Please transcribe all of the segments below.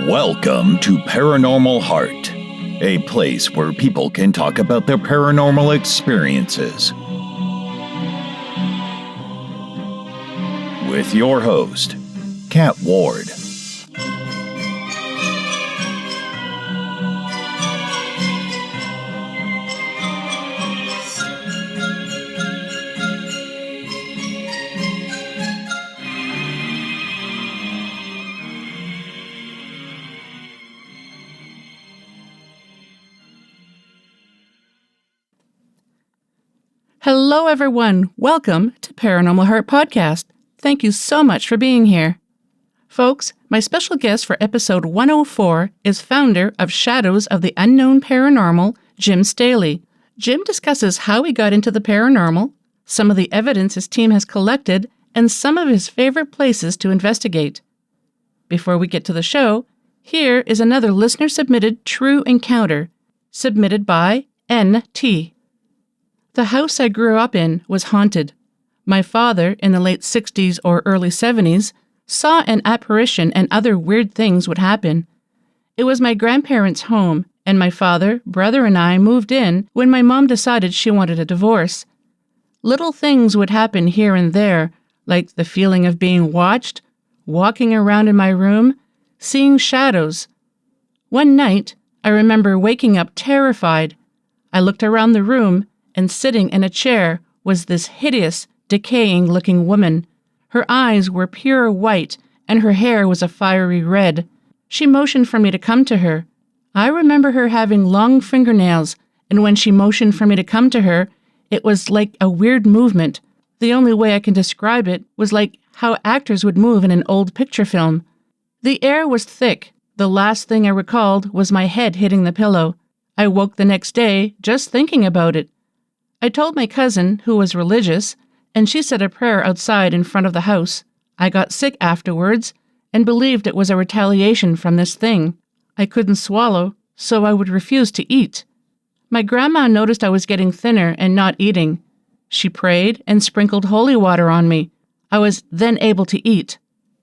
Welcome to Paranormal Heart, a place where people can talk about their paranormal experiences. With your host, Kat Ward. Hello, everyone. Welcome to Paranormal Heart Podcast. Thank you so much for being here. Folks, my special guest for episode 104 is founder of Shadows of the Unknown Paranormal, Jim Stehley. Jim discusses how he got into the paranormal, some of the evidence his team has collected, and some of his favorite places to investigate. Before we get to the show, here is another listener-submitted true encounter, submitted by NT. The house I grew up in was haunted. My father, in the late 60s or early 70s, saw an apparition and other weird things would happen. It was my grandparents' home, and my father, brother, and I moved in when my mom decided she wanted a divorce. Little things would happen here and there, like the feeling of being watched, walking around in my room, seeing shadows. One night, I remember waking up terrified. I looked around the room, and sitting in a chair was this hideous, decaying-looking woman. Her eyes were pure white, and her hair was a fiery red. She motioned for me to come to her. I remember her having long fingernails, and when she motioned for me to come to her, it was like a weird movement. The only way I can describe it was like how actors would move in an old picture film. The air was thick. The last thing I recalled was my head hitting the pillow. I woke the next day just thinking about it. I told my cousin, who was religious, and she said a prayer outside in front of the house. I got sick afterwards and believed it was a retaliation from this thing. I couldn't swallow, so I would refuse to eat. My grandma noticed I was getting thinner and not eating. She prayed and sprinkled holy water on me. I was then able to eat.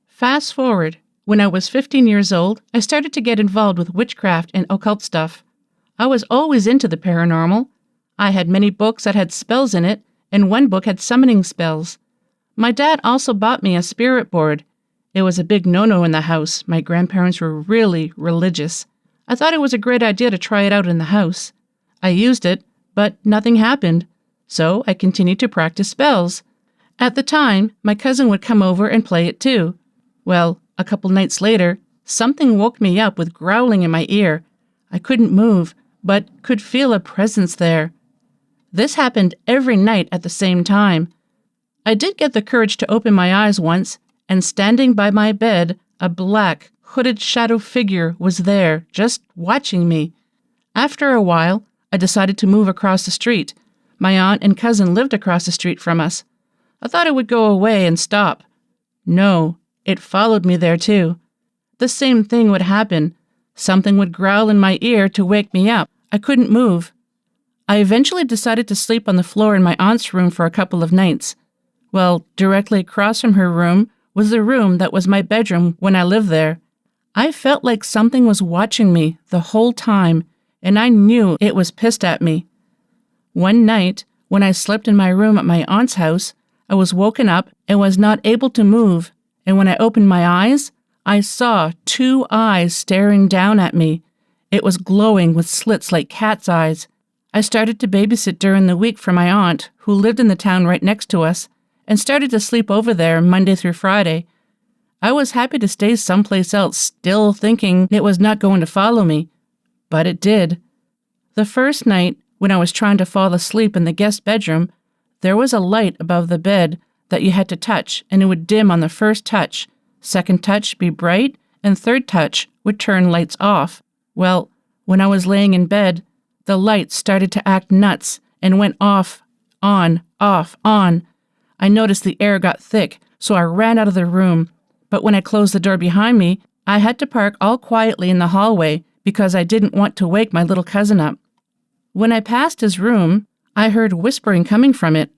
Fast forward, when I was 15 years old, I started to get involved with witchcraft and occult stuff. I was always into the paranormal. I had many books that had spells in it, and one book had summoning spells. My dad also bought me a spirit board. It was a big no-no in the house. My grandparents were really religious. I thought it was a great idea to try it out in the house. I used it, but nothing happened, so I continued to practice spells. At the time, my cousin would come over and play it too. Well, a couple nights later, something woke me up with growling in my ear. I couldn't move, but could feel a presence there. This happened every night at the same time. I did get the courage to open my eyes once, and standing by my bed, a black, hooded shadow figure was there, just watching me. After a while, I decided to move across the street. My aunt and cousin lived across the street from us. I thought it would go away and stop. No, it followed me there too. The same thing would happen. Something would growl in my ear to wake me up. I couldn't move. I eventually decided to sleep on the floor in my aunt's room for a couple of nights. Well, directly across from her room was the room that was my bedroom when I lived there. I felt like something was watching me the whole time, and I knew it was pissed at me. One night, when I slept in my room at my aunt's house, I was woken up and was not able to move, and when I opened my eyes, I saw 2 eyes staring down at me. It was glowing with slits like cat's eyes. I started to babysit during the week for my aunt, who lived in the town right next to us, and started to sleep over there Monday through Friday. I was happy to stay someplace else, still thinking it was not going to follow me, but it did. The first night, when I was trying to fall asleep in the guest bedroom, there was a light above the bed that you had to touch, and it would dim on the first touch. Second touch be bright, and third touch would turn lights off. Well, when I was laying in bed, the light started to act nuts and went off, on, off, on. I noticed the air got thick, so I ran out of the room. But when I closed the door behind me, I had to park all quietly in the hallway because I didn't want to wake my little cousin up. When I passed his room, I heard whispering coming from it.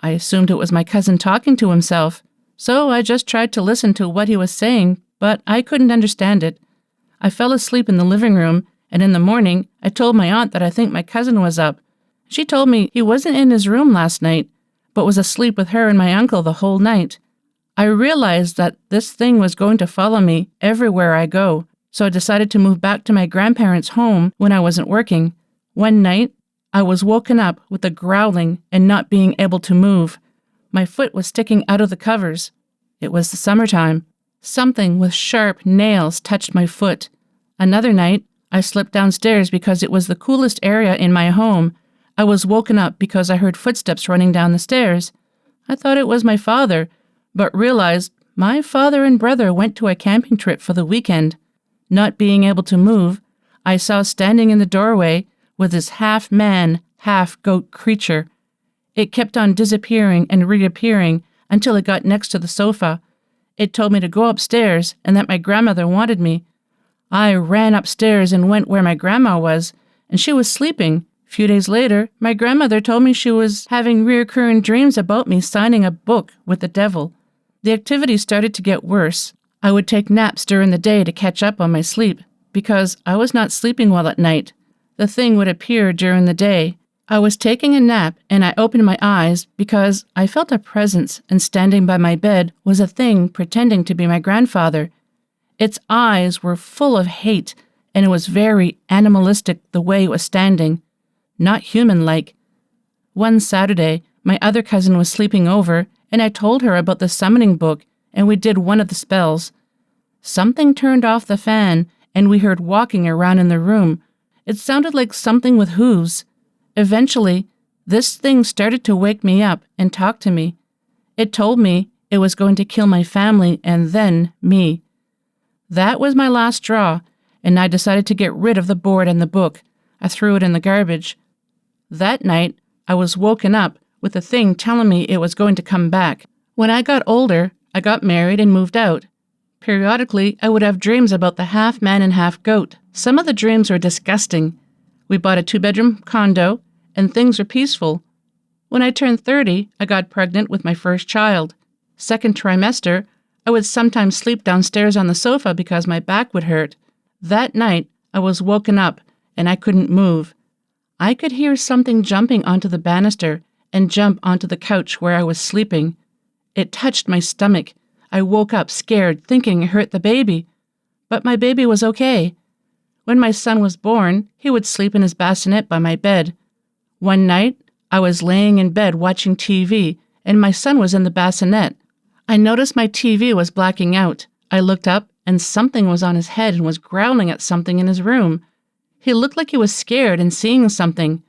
I assumed it was my cousin talking to himself, so I just tried to listen to what he was saying, but I couldn't understand it. I fell asleep in the living room, and in the morning, I told my aunt that I think my cousin was up. She told me he wasn't in his room last night, but was asleep with her and my uncle the whole night. I realized that this thing was going to follow me everywhere I go, so I decided to move back to my grandparents' home when I wasn't working. One night, I was woken up with a growling and not being able to move. My foot was sticking out of the covers. It was the summertime. Something with sharp nails touched my foot. Another night, I slipped downstairs because it was the coolest area in my home. I was woken up because I heard footsteps running down the stairs. I thought it was my father, but realized my father and brother went to a camping trip for the weekend. Not being able to move, I saw standing in the doorway with this half-man, half-goat creature. It kept on disappearing and reappearing until it got next to the sofa. It told me to go upstairs and that my grandmother wanted me. I ran upstairs and went where my grandma was, and she was sleeping. A few days later, my grandmother told me she was having recurring dreams about me signing a book with the devil. The activity started to get worse. I would take naps during the day to catch up on my sleep, because I was not sleeping well at night. The thing would appear during the day. I was taking a nap, and I opened my eyes because I felt a presence, and standing by my bed was a thing pretending to be my grandfather. Its eyes were full of hate, and it was very animalistic the way it was standing. Not human-like. One Saturday, my other cousin was sleeping over, and I told her about the summoning book, and we did one of the spells. Something turned off the fan, and we heard walking around in the room. It sounded like something with hooves. Eventually, this thing started to wake me up and talk to me. It told me it was going to kill my family and then me. That was my last straw, and I decided to get rid of the board and the book. I threw it in the garbage. That night, I was woken up with the thing telling me it was going to come back. When I got older, I got married and moved out. Periodically, I would have dreams about the half-man and half-goat. Some of the dreams were disgusting. We bought a 2-bedroom condo, and things were peaceful. When I turned 30, I got pregnant with my first child. Second trimester, I would sometimes sleep downstairs on the sofa because my back would hurt. That night, I was woken up, and I couldn't move. I could hear something jumping onto the banister and jump onto the couch where I was sleeping. It touched my stomach. I woke up scared, thinking it hurt the baby. But my baby was okay. When my son was born, he would sleep in his bassinet by my bed. One night, I was laying in bed watching TV, and my son was in the bassinet. I noticed my TV was blacking out. I looked up, and something was on his head and was growling at something in his room. He looked like he was scared and seeing something.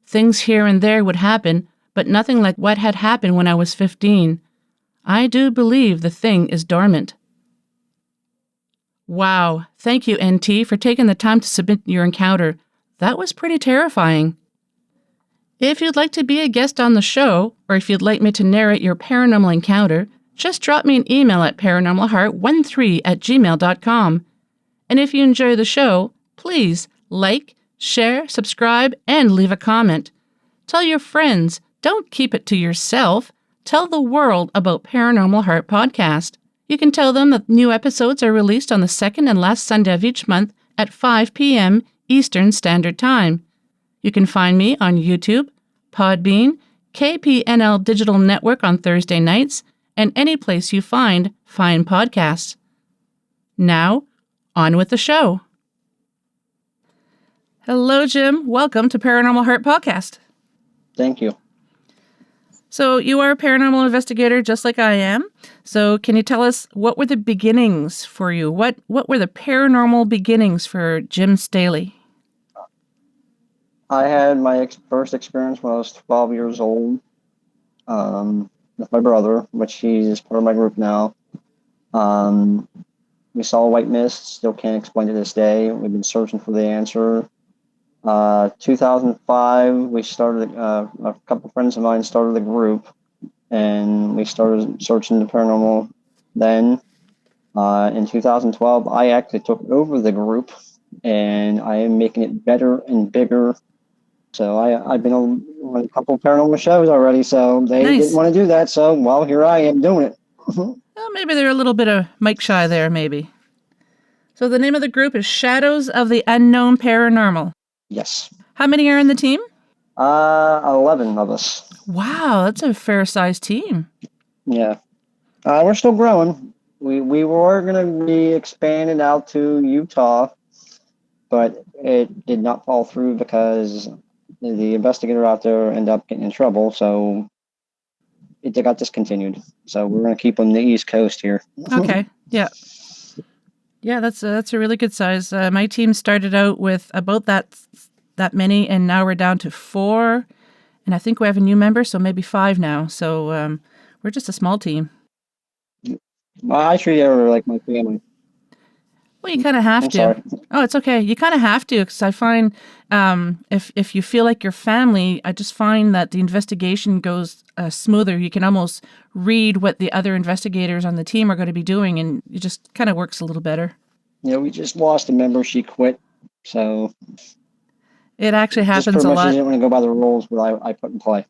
Things here and there would happen, but nothing like what had happened when I was 15. I do believe the thing is dormant. Wow, thank you, NT, for taking the time to submit your encounter. That was pretty terrifying. If you'd like to be a guest on the show, or if you'd like me to narrate your paranormal encounter, just drop me an email at paranormalheart13@gmail.com. And if you enjoy the show, please like, share, subscribe, and leave a comment. Tell your friends. Don't keep it to yourself. Tell the world about Paranormal Heart Podcast. You can tell them that new episodes are released on the second and last Sunday of each month at 5 p.m. Eastern Standard Time. You can find me on YouTube, Podbean, KPNL Digital Network on Thursday nights, and any place you find fine podcasts. Now, on with the show. Hello, Jim. Welcome to Paranormal Heart Podcast. Thank you. So you are a paranormal investigator just like I am. So can you tell us what were the beginnings for you? What were the paranormal beginnings for Jim Stehley? I had my first experience when I was 12 years old with my brother, which he's part of my group now. We saw a white mist, still can't explain to this day. We've been searching for the answer. 2005, we started, a couple friends of mine started a group, and we started searching the paranormal then. In 2012, I actually took over the group, and I am making it better and bigger. So I've been on a couple paranormal shows already, so they didn't want to do that, so, well, here I am doing it. Well, maybe they're a little bit of mic shy there, maybe. So the name of the group is Shadows of the Unknown Paranormal. Yes. How many are in the team? 11 of us. Wow, that's a fair-sized team. Yeah. We're still growing. We were going to be expanded out to Utah, but it did not fall through because the investigator out there ended up getting in trouble, so it got discontinued. So we're going to keep on the East Coast here. Okay, yeah. Yeah, that's a really good size. My team started out with about that many, and now we're down to 4, and I think we have a new member, so maybe 5 now. So we're just a small team. I treat her like my family. Well, you kind of have I'm to. sorry. Oh, it's okay. You kind of have to, because I find if you feel like your family, I just find that the investigation goes smoother. You can almost read what the other investigators on the team are going to be doing, and it just kind of works a little better. Yeah, we just lost a member. She quit. So it actually happens just pretty a much lot. She didn't want to go by the rules that I put in play.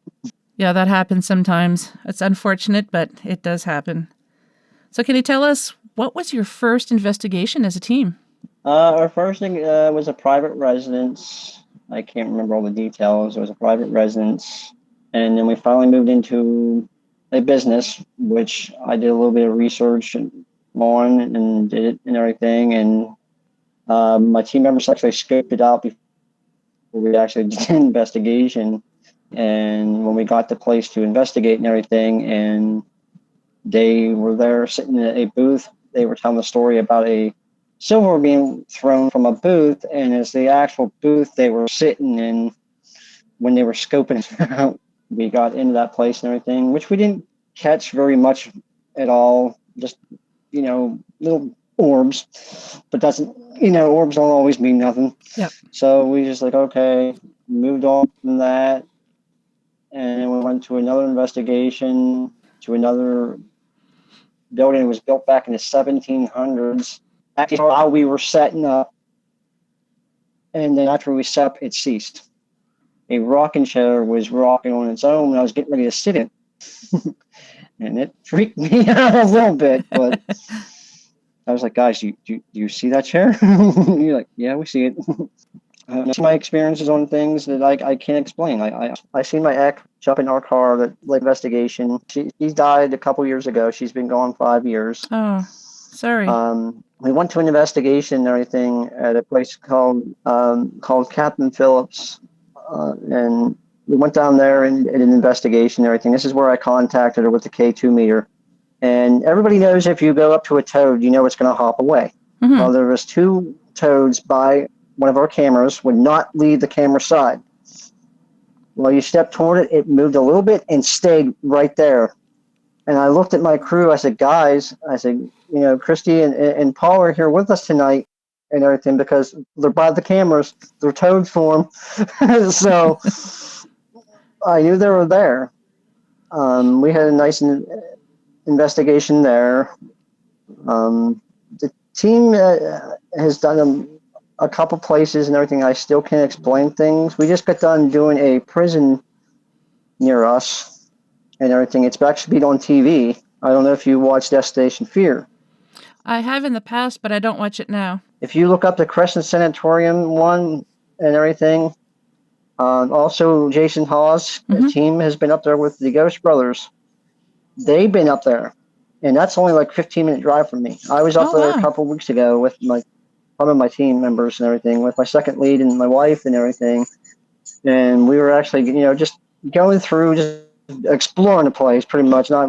Yeah, that happens sometimes. It's unfortunate, but it does happen. So can you tell us, what was your first investigation as a team? Our first thing was a private residence. I can't remember all the details. It was a private residence. And then we finally moved into a business, which I did a little bit of research on and did it and everything. And my team members actually scoped it out before we actually did an investigation. And when we got the place to investigate and everything, and they were there sitting in a booth, they were telling the story about a silver being thrown from a booth, and as the actual booth they were sitting in when they were scoping it out. We got into that place and everything, which we didn't catch very much at all, just little orbs, but orbs don't always mean nothing. Yeah. So we just okay, moved on from that, and then we went to another investigation to another building. It was built back in the 1700s. Actually, while we were setting up, and then after we set up, it ceased. A rocking chair was rocking on its own, and I was getting ready to sit in it. And it freaked me out a little bit, but I was like, guys, do you see that chair? You're like, yeah, we see it. My experiences on things that I can't explain. I seen my ex jump in our car, that investigation. She died a couple years ago. She's been gone 5 years. Oh, sorry. We went to an investigation and everything at a place called Captain Phillips, and we went down there and did an investigation and everything. This is where I contacted her with the K2 meter. And everybody knows if you go up to a toad, it's going to hop away. Mm-hmm. Well, there was 2 toads by one of our cameras, would not leave the camera side. Well, you stepped toward it, it moved a little bit and stayed right there. And I looked at my crew, I said, guys, Christy and Paul are here with us tonight and everything, because they're by the cameras, they're toad form. So I knew they were there. We had a nice investigation there. The team has done a couple places and everything. I still can't explain things. We just got done doing a prison near us and everything. It's actually been on TV. I don't know if you watched Destination Fear. I have in the past, but I don't watch it now. If you look up the Crescent Sanatorium one and everything, also Jason Hawes' team has been up there with the Ghost Brothers. They've been up there, and that's only 15-minute drive from me. I was up there a couple of weeks ago with some of my team members and everything, with my second lead and my wife and everything. And we were actually, just going through, just exploring the place pretty much, not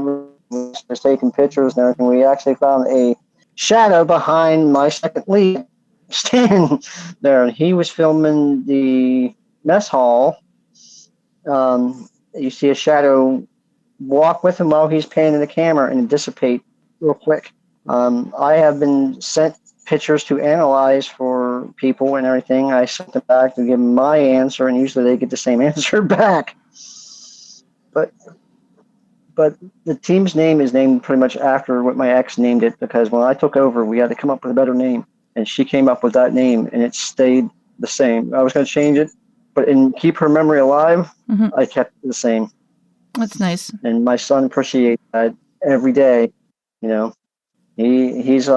just taking pictures and everything. We actually found a shadow behind my second lead standing there. And he was filming the mess hall. You see a shadow walk with him while he's panning the camera and dissipate real quick. I have been sent pictures to analyze for people and everything. I sent them back to give them my answer, and usually they get the same answer back. But the team's name is named pretty much after what my ex named it, because when I took over, we had to come up with a better name, and she came up with that name, and it stayed the same. I was going to change it, but in keep her memory alive, I kept it the same. That's nice. And my son appreciates that every day. He's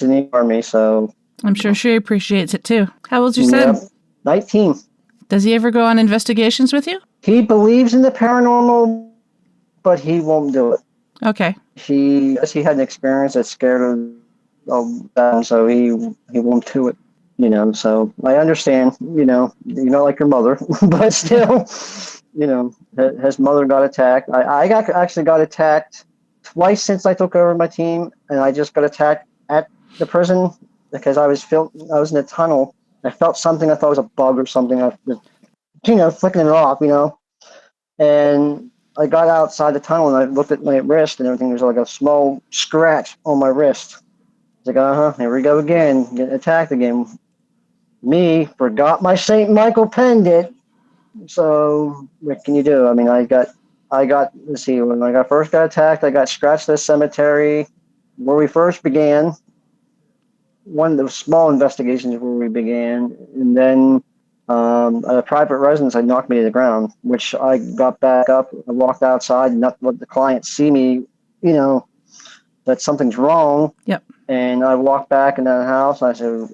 in the Army, so... I'm sure she appreciates it too. How old's your Yep, son? 19. Does he ever go on investigations with you? He believes in the paranormal, but he won't do it. Okay. He had an experience that scared him, so he won't do it. So I understand. You're not like your mother, but still, his mother got attacked. I actually got attacked twice since I took over my team, and I just got attacked at the prison because I was in a tunnel. I felt something. I thought it was a bug or something. I was, flicking it off, and I got outside the tunnel and I looked at my wrist and everything. There's like a small scratch on my wrist. I was like, here we go again, getting attacked again. Me, forgot my St. Michael pendant. So what can you do? I mean, I got, let's see, when I first got attacked, I got scratched at the cemetery where we first began. One of the small investigations where we began. And then at a private residence, I knocked me to the ground, which I got back up. I walked outside and not let the client see me, that something's wrong. Yep. And I walked back in that house. I said,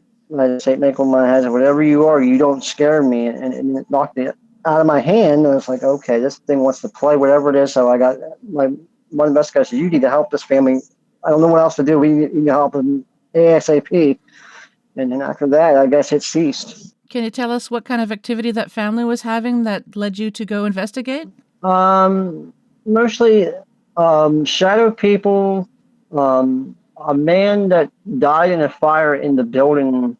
St. Michael in my head, whatever you are, you don't scare me. And it knocked it out of my hand. And I was like, okay, this thing wants to play, whatever it is. So I got one investigator said, you need to help this family. I don't know what else to do. We need to help them ASAP. And then after that, I guess it ceased. Can you tell us what kind of activity that family was having that led you to go investigate? Mostly shadow people, a man that died in a fire in the building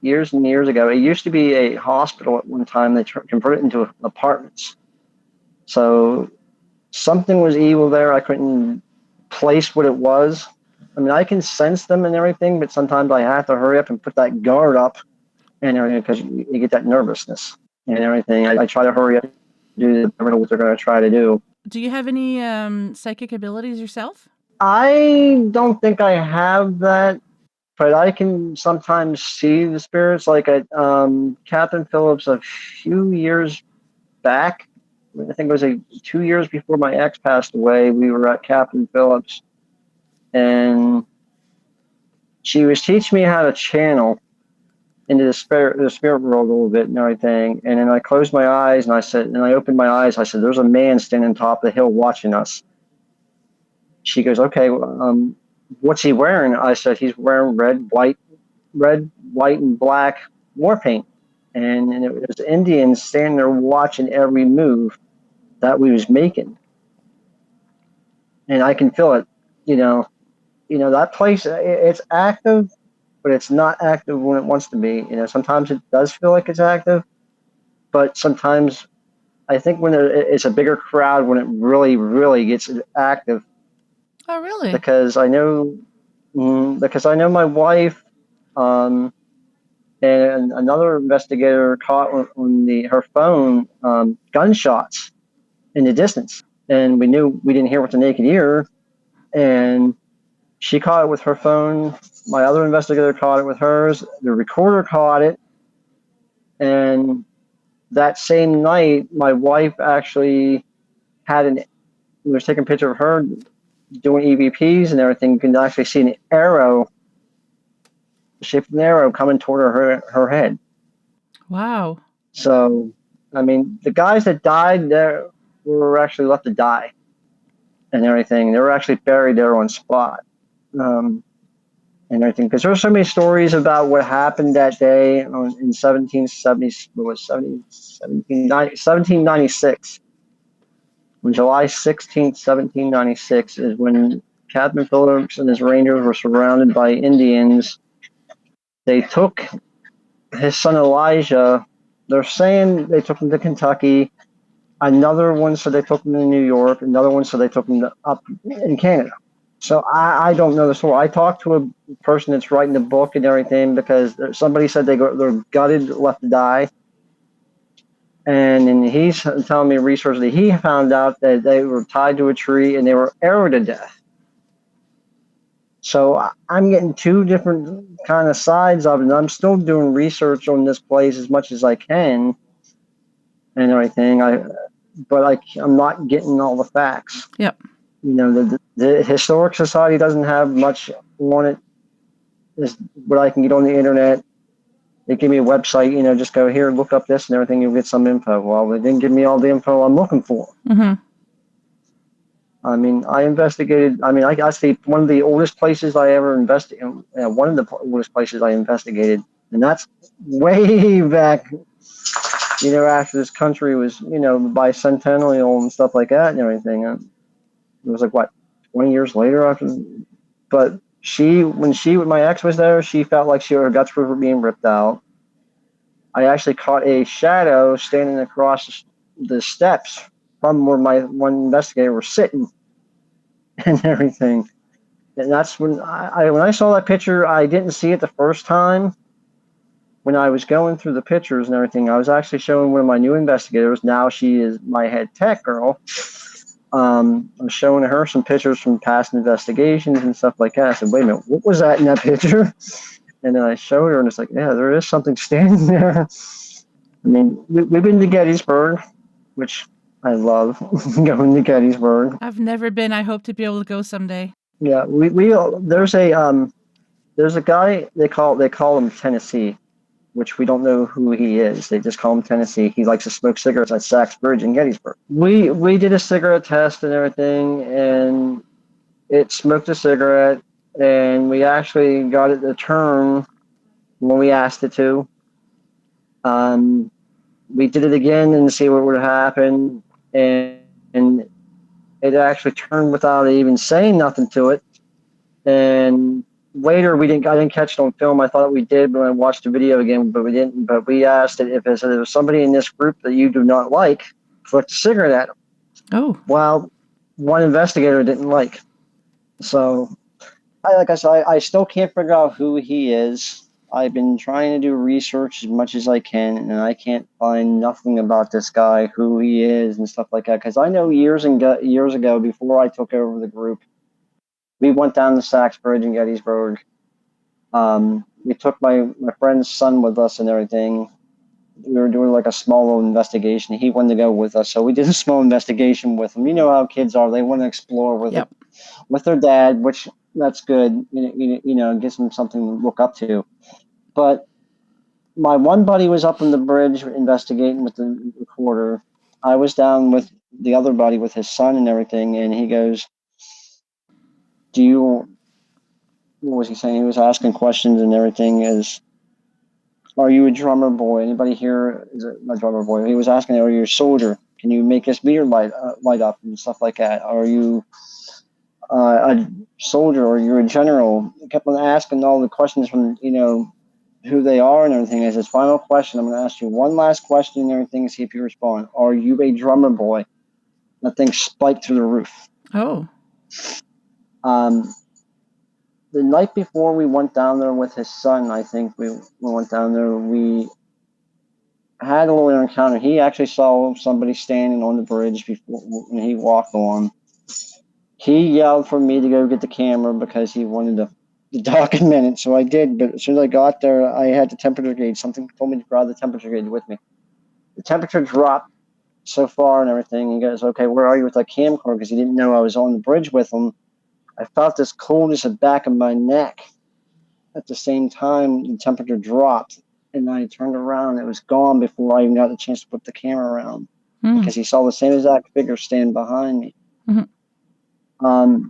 years and years ago. It used to be a hospital at one time. They converted it into apartments. So something was evil there. I couldn't place what it was. I mean, I can sense them and everything, but sometimes I have to hurry up and put that guard up and everything because you get that nervousness and everything. I try to hurry up and do what they're going to try to do. Do you have any psychic abilities yourself? I don't think I have that, but I can sometimes see the spirits. Like at Captain Phillips a few years back, I think it was 2 years before my ex passed away, we were at Captain Phillips, and she was teaching me how to channel into the spirit world a little bit and everything. And then I closed my eyes and I opened my eyes. I said, there's a man standing on top of the hill watching us. She goes, okay, what's he wearing? I said, he's wearing red, white, and black war paint. And it was Indians standing there watching every move that we was making. And I can feel it, that place, it's active, but it's not active when it wants to be. Sometimes it does feel like it's active, but sometimes I think when it's a bigger crowd, when it really, really gets active. Oh, really? Because I know my wife and another investigator caught on her phone gunshots in the distance, and we didn't hear with the naked ear, and she caught it with her phone. My other investigator caught it with hers. The recorder caught it, and that same night, my wife actually was taking a picture of her doing EVPs and everything. You can actually see an arrow, the shape of an arrow coming toward her head. Wow. So, I mean, the guys that died there were actually left to die and everything. They were actually buried there on spot and everything. Because there were so many stories about what happened that day in 1796. On July 16th, 1796 is when Captain Phillips and his Rangers were surrounded by Indians. They took his son Elijah. They're saying they took him to Kentucky. Another one said they took him to New York. Another one said they took him up in Canada. So I don't know the story. I talked to a person that's writing the book and everything because somebody said they're gutted, left to die. And he's telling me research that he found out that they were tied to a tree and they were arrowed to death. So I'm getting two different kind of sides of it. And I'm still doing research on this place as much as I can and everything. I'm not getting all the facts. Yep. The Historic Society doesn't have much on it. is what I can get on the internet. They give me a website, just go here, look up this and everything, you'll get some info. Well, they didn't give me all the info I'm looking for. Mm-hmm. I mean, I investigated. I mean, I see one of the oldest places I ever investigated. One of the oldest places I investigated, and that's way back. After this country was, bicentennial and stuff like that and everything. It was like 20 years later after. But when my ex was there, she felt like her guts were being ripped out. I actually caught a shadow standing across the steps from where my one investigator was sitting and everything. And that's when I saw that picture, I didn't see it the first time. When I was going through the pictures and everything, I was actually showing one of my new investigators. Now she is my head tech girl. I'm showing her some pictures from past investigations and stuff like that. I said, wait a minute, what was that in that picture? And then I showed her, and it's like, yeah, there is something standing there. I mean, we've been to Gettysburg, which I love going to Gettysburg. I've never been. I hope to be able to go someday. Yeah, there's a guy they call him Tennessee, which we don't know who he is. They just call him Tennessee. He likes to smoke cigarettes at Sachs Bridge in Gettysburg. We did a cigarette test and everything, and it smoked a cigarette, and we actually got it to turn when we asked it to. We did it again and see what would happen, and it actually turned without even saying nothing to it. And later, I didn't catch it on film. I thought we did when I watched the video again, but we didn't. But we asked it if there was somebody in this group that you do not like, flick a cigarette at them. Oh. Well, one investigator didn't like. So, like I said, I still can't figure out who he is. I've been trying to do research as much as I can, and I can't find nothing about this guy, who he is, and stuff like that. Because I know years ago, before I took over the group, we went down to Sachs Bridge in Gettysburg. We took my friend's son with us and everything. We were doing like a small little investigation. He wanted to go with us, so we did a small investigation with him. You know how kids are; they want to explore with their dad, which that's good. Gives them something to look up to. But my one buddy was up on the bridge investigating with the recorder. I was down with the other buddy with his son and everything, and he goes, what was he saying? He was asking questions and everything. Are you a drummer boy? Anybody here is a drummer boy? He was asking, are you a soldier? Can you make this meter light up and stuff like that? Are you a soldier, or you're a general? He kept on asking all the questions from, who they are and everything. As his final question, I'm going to ask you one last question and everything, see if you respond. Are you a drummer boy? That thing spiked through the roof. Oh. The night before we went down there with his son, I think we went down there, we had a little encounter. He actually saw somebody standing on the bridge before when he walked on. He yelled for me to go get the camera because he wanted to document it. So I did, but as soon as I got there, I had the temperature gauge. Something told me to grab the temperature gauge with me. The temperature dropped so far and everything. He goes, okay, where are you with that camcorder? Because he didn't know I was on the bridge with him. I felt this coldness at the back of my neck. At the same time, the temperature dropped, and I turned around. It was gone before I even got the chance to put the camera around, because he saw the same exact figure stand behind me. Mm-hmm.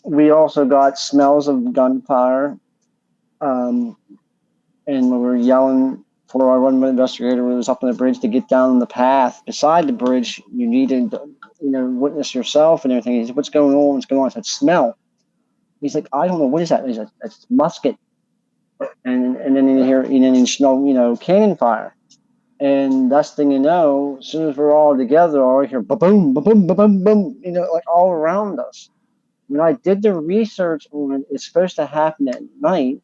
We also got smells of gunfire, and we were yelling for our one investigator who was up on the bridge to get down the path. Beside the bridge, you need to witness yourself and everything. He said, what's going on? What's going on? I said, smell. He's like, I don't know. What is that? He said, it's musket. And then you smell, cannon fire. And that's the thing you know, as soon as we're all together, all hear ba-boom, ba-boom, ba-boom, boom, like all around us. When I did the research on it, it's supposed to happen at night.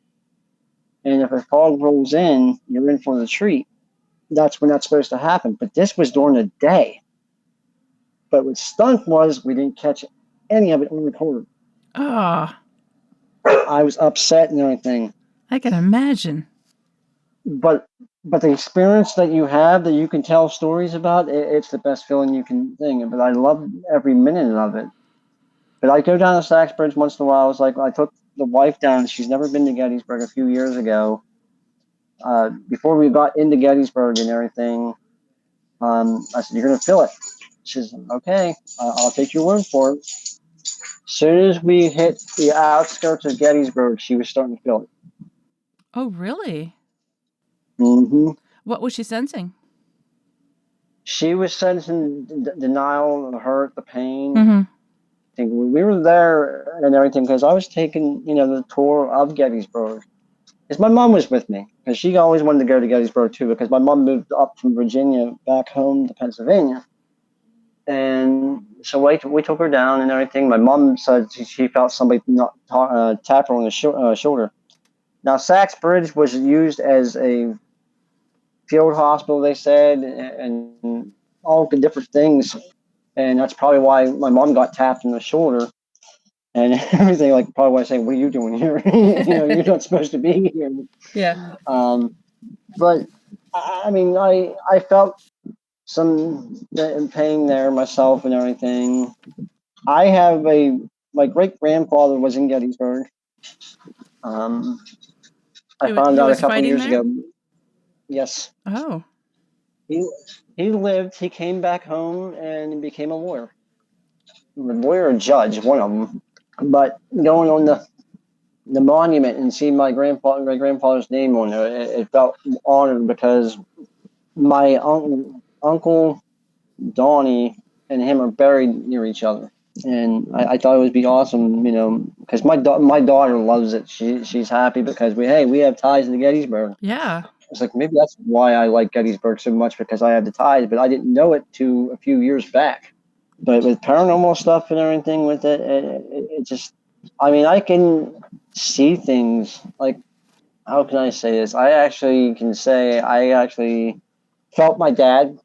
And if a fog rolls in, you're in for the treat. That's when that's supposed to happen. But this was during the day. But what stunk was we didn't catch any of it on recorder. Ah. I was upset and everything. I can imagine. But the experience that you have, that you can tell stories about, it's the best feeling you can think. But I love every minute of it. But I go down to Sachs Bridge once in a while. It's like I took the wife down. She's never been to Gettysburg. A few years ago, before we got into Gettysburg and everything, I said, "You're gonna feel it." She says, "Okay, I'll take your word for it." As soon as we hit the outskirts of Gettysburg, she was starting to feel it. Oh, really? Mm-hmm. What was she sensing? She was sensing denial, the hurt, the pain. Mm-hmm. I think we were there and everything because I was taking, the tour of Gettysburg. Because my mom was with me because she always wanted to go to Gettysburg too because my mom moved up from Virginia back home to Pennsylvania. And so we took her down and everything. My mom said she felt somebody tap her on the shoulder. Now, Sachs Bridge was used as a field hospital, they said, and all the different things. And that's probably why my mom got tapped in the shoulder and everything. Like, probably why saying, "What are you doing here? You're not supposed to be here." Yeah. But I mean, I felt some pain there myself and everything. My great grandfather was in Gettysburg. I found out a couple fighting years there? ago. Yes. Oh. He lived. He came back home and became a lawyer. A lawyer or judge, one of them. But going on the monument and seeing my grandfather's name on there, it felt honored because my uncle Donnie and him are buried near each other. And I thought it would be awesome, because my daughter loves it. She's happy because we have ties to Gettysburg. Yeah. It's like maybe that's why I like Gettysburg so much because I have the ties, but I didn't know it to a few years back. But with paranormal stuff and everything with it just, I mean, I can see things like, how can I say this? I actually can say I actually felt my dad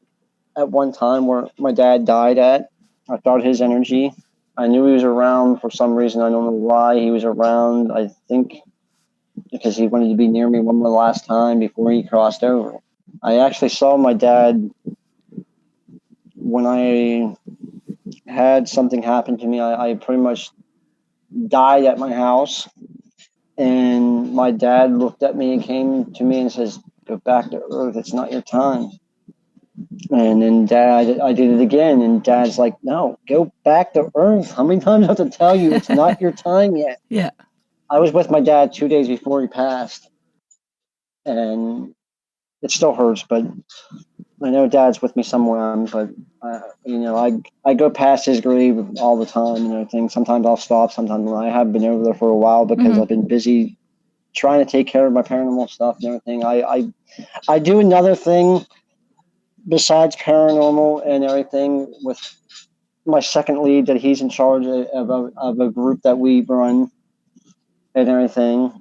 at one time where my dad died at. I felt his energy. I knew he was around for some reason. I don't know why he was around. I think because he wanted to be near me one more last time before he crossed over. I actually saw my dad when I had something happen to me. I pretty much died at my house. And my dad looked at me and came to me and says, "Go back to Earth. It's not your time." And then I did it again. And Dad's like, "No, go back to Earth. How many times do I have to tell you it's not your time yet?" Yeah. I was with my dad 2 days before he passed. And it still hurts, but I know Dad's with me somewhere. But I go past his grave all the time and everything. Sometimes I'll stop. Sometimes I have been over there for a while because I've been busy trying to take care of my paranormal stuff and everything. I do another thing besides paranormal and everything with my second lead that he's in charge of a group that we run and everything.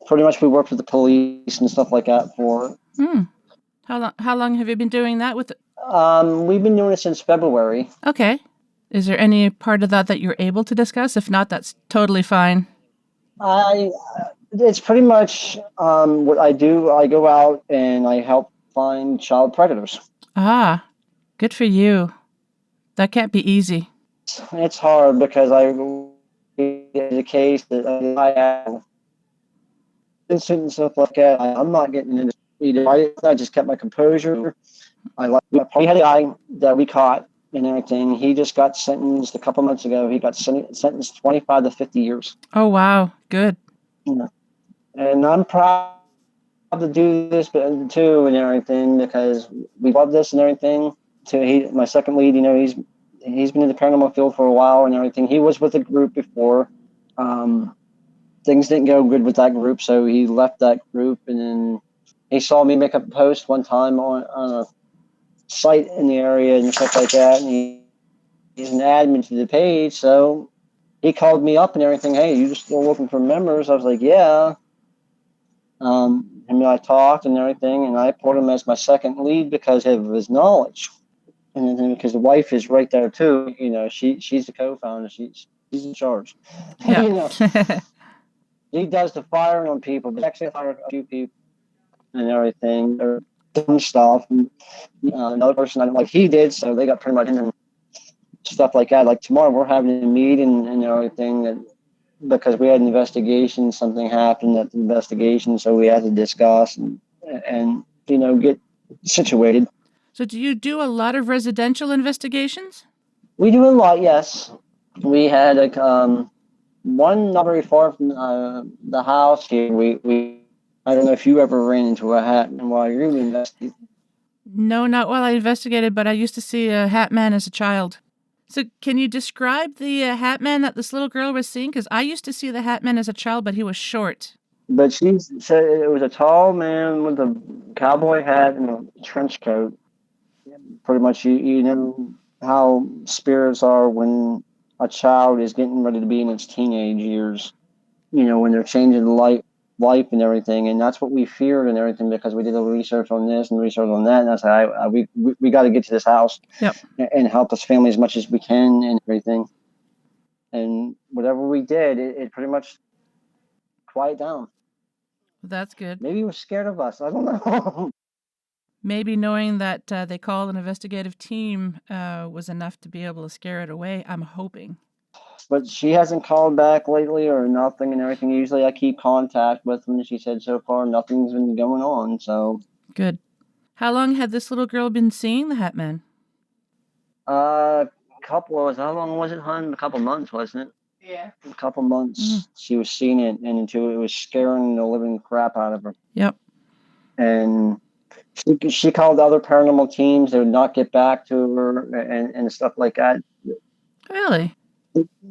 Pretty much we work with the police and stuff like that for it. How long have you been doing that with it? We've been doing it since February. Okay. Is there any part of that you're able to discuss? If not, that's totally fine. It's pretty much what I do. I go out and I help find child predators. Ah, good for you. That can't be easy. It's hard because the case that I have incident and stuff like that. I'm not getting into either. I just kept my composure. We had a guy that we caught and everything. He just got sentenced a couple months ago. He got sentenced 25 to 50 years. Oh, wow. Good. Yeah. And I'm proud to do this too and everything because we love this and everything. My second lead, he's been in the paranormal field for a while and everything. He was with a group before. Things didn't go good with that group, so he left that group. And then he saw me make a post one time on a site in the area and stuff like that. And he's an admin to the page, so he called me up and everything. "Hey, you just still looking for members?" I was like, "Yeah." Him and I talked and everything, and I put him as my second lead because of his knowledge. And then because the wife is right there too, she's the co-founder. She's in charge. Yeah. He does the firing on people, but actually hired a few people and everything. They're doing stuff. And, another person I don't like, he did, so they got pretty much in. stuff like that. Like tomorrow, we're having a meeting and everything that because we had an investigation, something happened at the investigation, so we had to discuss and get situated. So do you do a lot of residential investigations? We do a lot, yes. We had one not very far from the house here. We I don't know if you ever ran into a hat while you were investigating. No, not while I investigated, but I used to see a hat man as a child. So can you describe the hat man that this little girl was seeing? Because I used to see the hat man as a child, but he was short. But she said it was a tall man with a cowboy hat and a trench coat. Pretty much, you know how spirits are when a child is getting ready to be in its teenage years. When they're changing life and everything, and that's what we feared and everything because we did a research on this and research on that, and I said, we got to get to this house Yep. and help this family as much as we can and everything. And whatever we did, it pretty much quieted down. That's good. Maybe he was scared of us. I don't know. Maybe knowing that they called an investigative team was enough to be able to scare it away. I'm hoping. But she hasn't called back lately or nothing and everything. Usually I keep contact with them. She said so far nothing's been going on. So good. How long had this little girl been seeing the hat man? How long was it, hon? A couple months, wasn't it? Yeah. A couple months. She was seeing it, and until it was scaring the living crap out of her. Yep. And she called other paranormal teams. They would not get back to her and stuff like that. Really?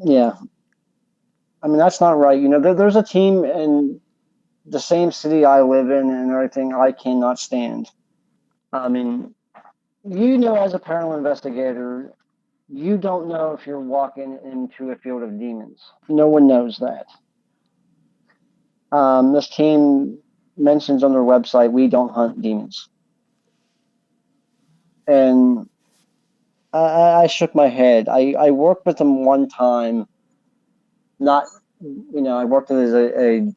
Yeah. I mean, that's not right. There's a team in the same city I live in and everything I cannot stand. I mean, as a paranormal investigator, you don't know if you're walking into a field of demons. No one knows that. This team mentions on their website, we don't hunt demons. And I shook my head. I worked with them one time. I worked as a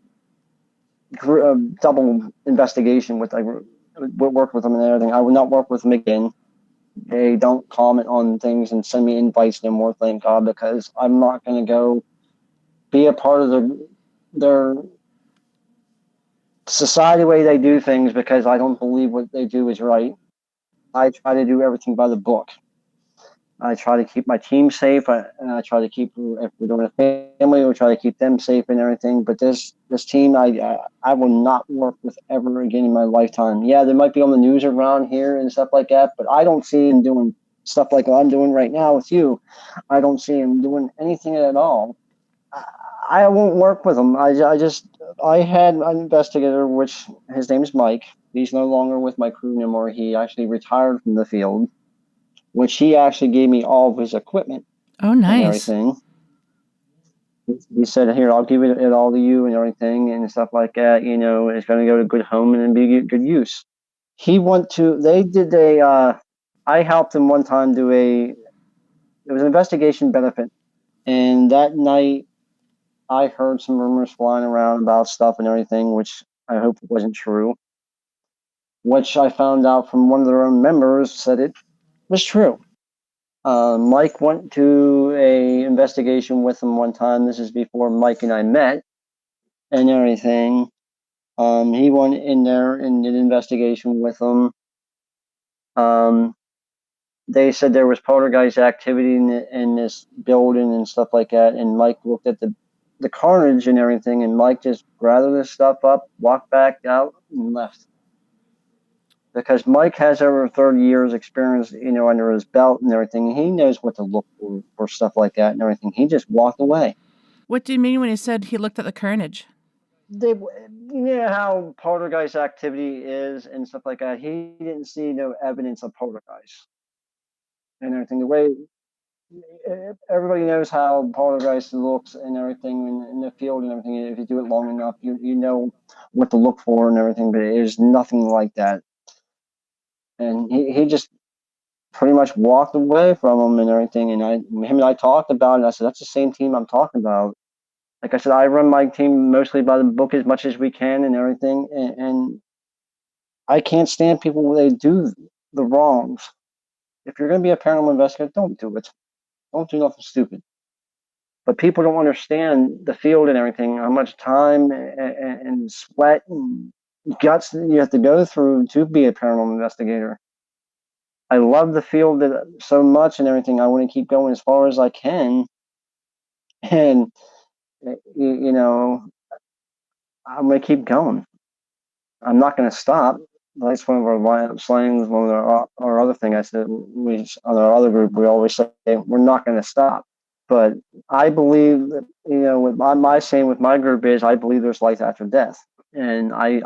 double investigation with, I worked with them and everything. I would not work with them again. They don't comment on things and send me invites no more, thank God, because I'm not going to go be a part of their society way they do things because I don't believe what they do is right. I try to do everything by the book. I try to keep my team safe, and I try to keep, if we're doing a family, we try to keep them safe and everything. But this team, I will not work with ever again in my lifetime. Yeah, they might be on the news around here and stuff like that, but I don't see them doing stuff like what I'm doing right now with you. I don't see them doing anything at all. I won't work with them. I had an investigator, which his name is Mike. He's no longer with my crew anymore. He actually retired from the field, which he actually gave me all of his equipment. Oh, nice. And everything. He said, here, I'll give it all to you and everything and stuff like that. It's going to go to good home and be good use. I helped him one time it was an investigation benefit. And that night, I heard some rumors flying around about stuff and everything, which I hope it wasn't true. Which I found out from one of their own members said it was true. Mike went to a investigation with him one time. This is before Mike and I met and everything. He went in there and did an investigation with him. They said there was poltergeist activity in this building and stuff like that. And Mike looked at the carnage and everything, and Mike just gathered this stuff up, walked back out, and left. Because Mike has over 30 years experience, under his belt and everything. He knows what to look for stuff like that and everything. He just walked away. What do you mean when he said he looked at the carnage? You know how poltergeist activity is and stuff like that. He didn't see no evidence of poltergeist and everything. The way everybody knows how poltergeist looks and everything in the field and everything. If you do it long enough, you know what to look for and everything. But there's nothing like that. And he just pretty much walked away from him and everything. And him and I talked about it. I said, that's the same team I'm talking about. Like I said, I run my team mostly by the book as much as we can and everything. And I can't stand people when they do the wrongs. If you're going to be a paranormal investigator, don't do it. Don't do nothing stupid. But people don't understand the field and everything, how much time and sweat and guts that you have to go through to be a paranormal investigator. I love the field so much and everything. I want to keep going as far as I can. And, you know, I'm going to keep going. I'm not going to stop. That's one of our slangs, one of our other thing I said, on our other group, we always say, we're not going to stop. But I believe that, with my saying with my group is, I believe there's life after death. And I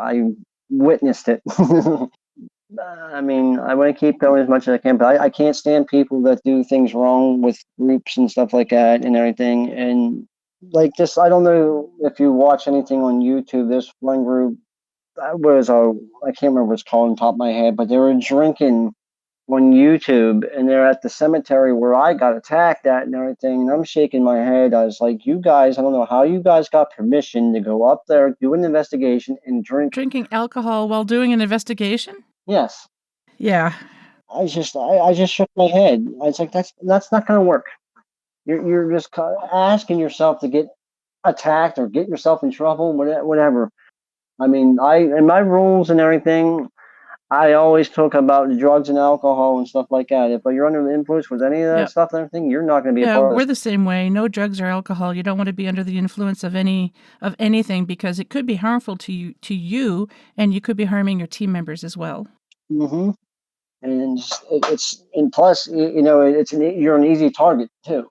witnessed it. I mean, I want to keep going as much as I can, but I can't stand people that do things wrong with groups and stuff like that and everything. And like this, I don't know if you watch anything on YouTube. This one group, I can't remember what it's called on top of my head, but they were drinking on YouTube, and they're at the cemetery where I got attacked at and everything. And I'm shaking my head. I was like, you guys, I don't know how you guys got permission to go up there, do an investigation, and drinking alcohol while doing an investigation? Yes. Yeah. I just shook my head. I was like, that's not going to work. You're just asking yourself to get attacked or get yourself in trouble, whatever. I mean, in my rules and everything, I always talk about drugs and alcohol and stuff like that. If you're under the influence with any of that stuff and everything, you're not going to be a part of it. We're the same way. No drugs or alcohol. You don't want to be under the influence of anything, because it could be harmful to you, and you could be harming your team members as well. Mm-hmm. And plus, you're an easy target too.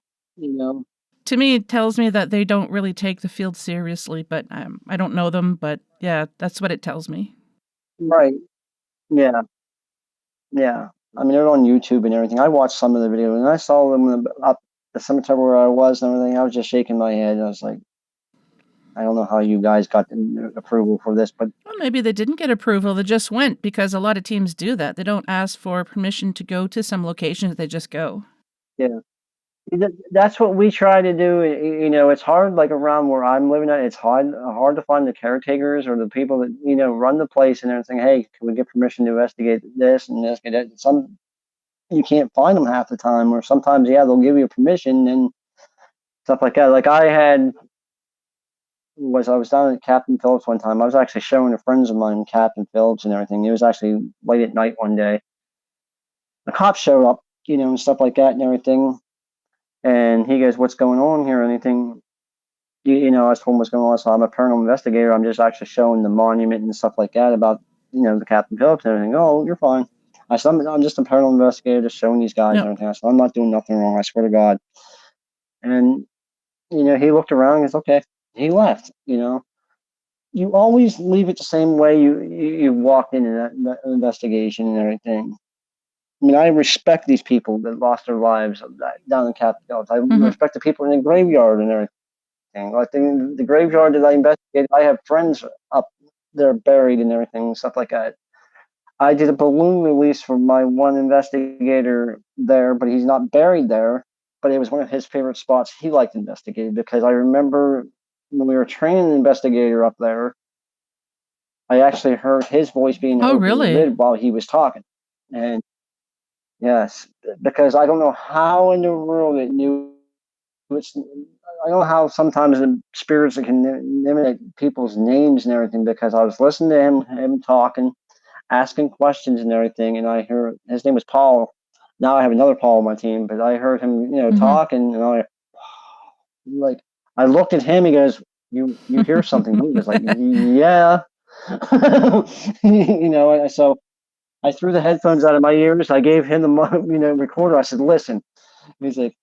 To me, it tells me that they don't really take the field seriously, but I don't know them. But yeah, that's what it tells me. Right. Yeah. Yeah. I mean, they're on YouTube and everything. I watched some of the videos, and I saw them up the cemetery where I was and everything. I was just shaking my head. I was like, I don't know how you guys got approval for this, but... Well, maybe they didn't get approval. They just went, because a lot of teams do that. They don't ask for permission to go to some locations. They just go. Yeah. That's what we try to do. It's hard, like around where I'm living at, it's hard to find the caretakers or the people that, run the place and everything. Hey, can we get permission to investigate this and this? Some, you can't find them half the time, or sometimes, they'll give you permission and stuff like that. Like I was down at Captain Phillips one time. I was actually showing a friends of mine Captain Phillips and everything. It was actually late at night one day. The cops showed up, and stuff like that and everything. And he goes, what's going on here? Anything? I was told him what's going on. So I'm a paranormal investigator. I'm just actually showing the monument and stuff like that about, the Captain Phillips and everything. Oh, you're fine. I said, I'm just a paranormal investigator, just showing these guys and everything. I said, I'm not doing nothing wrong. I swear to God. And, he looked around and goes, okay. He left, You always leave it the same way you walked into that investigation and everything. I mean, I respect these people that lost their lives down in Captain Phillips. I respect the people in the graveyard and everything. Like the graveyard that I investigated, I have friends up there buried and everything, stuff like that. I did a balloon release for my one investigator there, but he's not buried there. But it was one of his favorite spots he liked investigated, because I remember when we were training an investigator up there, I actually heard his voice being overlaid while he was talking. And yes, because I don't know how in the world it knew. I don't know how sometimes the spirits can eliminate people's names and everything, because I was listening to him talking, asking questions and everything, and I heard his name was Paul. Now I have another Paul on my team, but I heard him, talking, and I looked at him. He goes, "You hear something?" He was like, "Yeah." So I threw the headphones out of my ears. I gave him the recorder. I said, "Listen." He's like,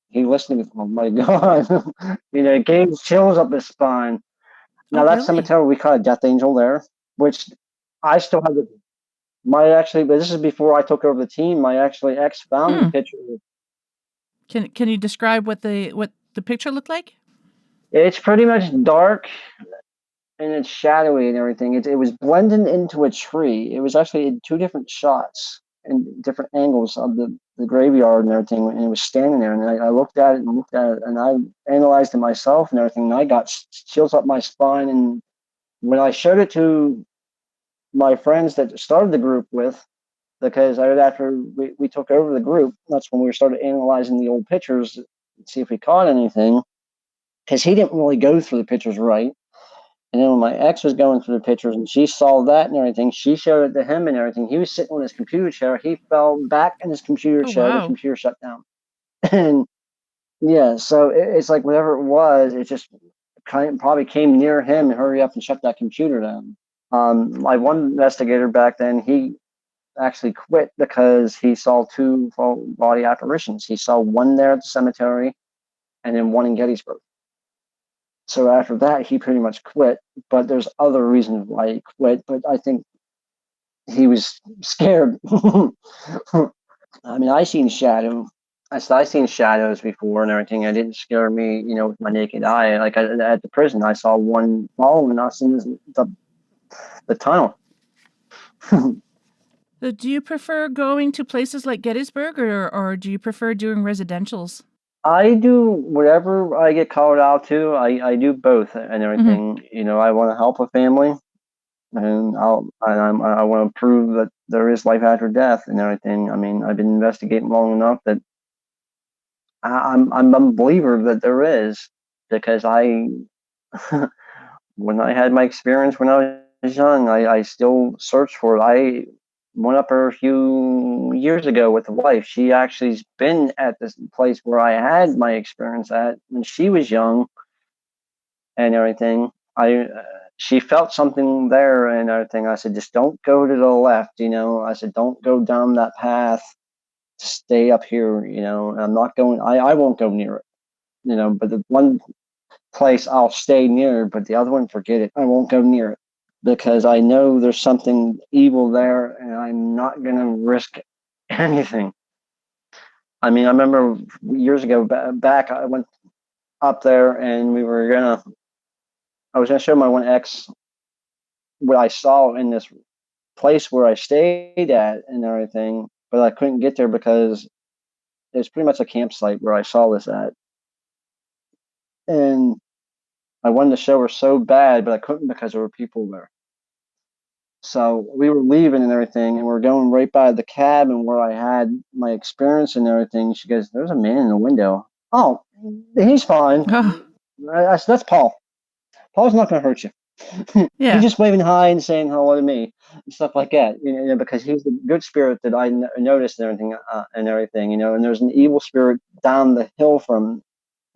he listened. Oh my God! It gave chills up his spine. Now that cemetery, we caught a death angel there, which I still have but this is before I took over the team. My ex found the picture. Can you describe what the picture looked like? It's pretty much dark. And it's shadowy and everything. It was blending into a tree. It was actually in two different shots and different angles of the graveyard and everything. And it was standing there. And I looked at it and I analyzed it myself and everything. And I got chills up my spine. And when I showed it to my friends that started the group with, because right after we took over the group, that's when we started analyzing the old pictures to see if we caught anything, because he didn't really go through the pictures right. And then when my ex was going through the pictures and she saw that and everything, she showed it to him and everything. He was sitting on his computer chair. He fell back in his computer Oh, chair. The wow. computer shut down. And yeah, so it's like whatever it was, it just probably came near him and hurry up and shut that computer down. My one investigator back then, he actually quit because he saw two full body apparitions. He saw one there at the cemetery and then one in Gettysburg. So after that, he pretty much quit. But there's other reasons why he quit. But I think he was scared. I mean, I seen shadows before and everything. It didn't scare me, with my naked eye. Like at the prison, I saw one following us in the tunnel. So do you prefer going to places like Gettysburg, or do you prefer doing residentials? I do whatever I get called out to. I do both and everything. I want to help a family, and I want to prove that there is life after death and everything. I mean, I've been investigating long enough that I'm a believer that there is, because when I had my experience when I was young, I still searched for it. I went up there a few years ago with the wife. She actually's been at this place where I had my experience at when she was young and everything. She felt something there and everything. I said, just don't go to the left, I said, don't go down that path. Stay up here, and I'm not going. I won't go near it, but the one place I'll stay near, but the other one, forget it. I won't go near it, because I know there's something evil there, and I'm not going to risk anything. I mean, I remember years ago back, I went up there and I was going to show my one ex what I saw in this place where I stayed at and everything, but I couldn't get there because it's pretty much a campsite where I saw this at. And I wanted to show her so bad, but I couldn't because there were people there. So we were leaving and everything, and we're going right by the cabin where I had my experience and everything. She goes, "There's a man in the window." Oh, he's fine. Oh, I said, "That's Paul. Paul's not going to hurt you." yeah. He's just waving hi and saying hello to me and stuff like that, because he's the good spirit that I noticed and everything, and there's an evil spirit down the hill from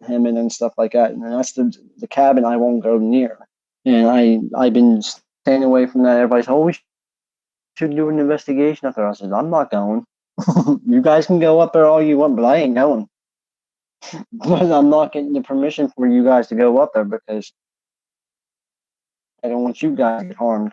him and stuff like that, and that's the cabin I won't go near. And I've been staying away from that. Everybody's, "Oh, we should do an investigation up there." I said, "I'm not going." You guys can go up there all you want, but I ain't going. But I'm not getting the permission for you guys to go up there, because I don't want you guys to get harmed.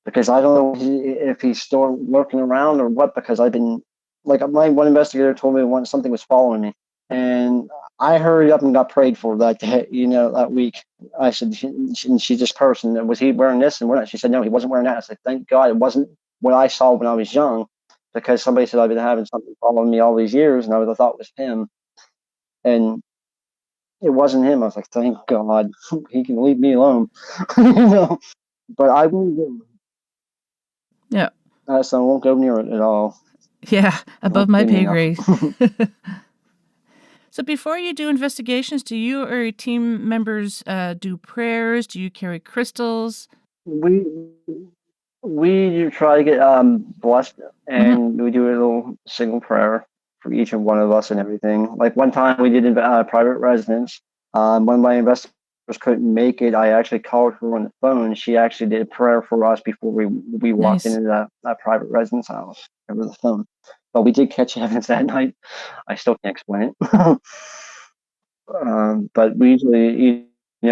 Because I don't know if he's still lurking around or what, because I've been, like, my one investigator told me something was following me. And I hurried up and got prayed for that day, that week. I said, she just cursed, and was he wearing this and what? She said, no, he wasn't wearing that. I said, thank God it wasn't what I saw when I was young, because somebody said I've been having something following me all these years, and I would have thought it was him. And it wasn't him. I was like, thank God, he can leave me alone. But I won't go. Yeah. So I won't go near it at all. Yeah, above my pay grade. So before you do investigations, do you or your team members do prayers? Do you carry crystals? We do try to get blessed, and we do a little single prayer for each and one of us and everything. Like one time we did a private residence. One of my investigators couldn't make it. I actually called her on the phone. She actually did a prayer for us before we walked Nice. into that private residence house over the phone. But we did catch evidence that night. I still can't explain it. But we usually,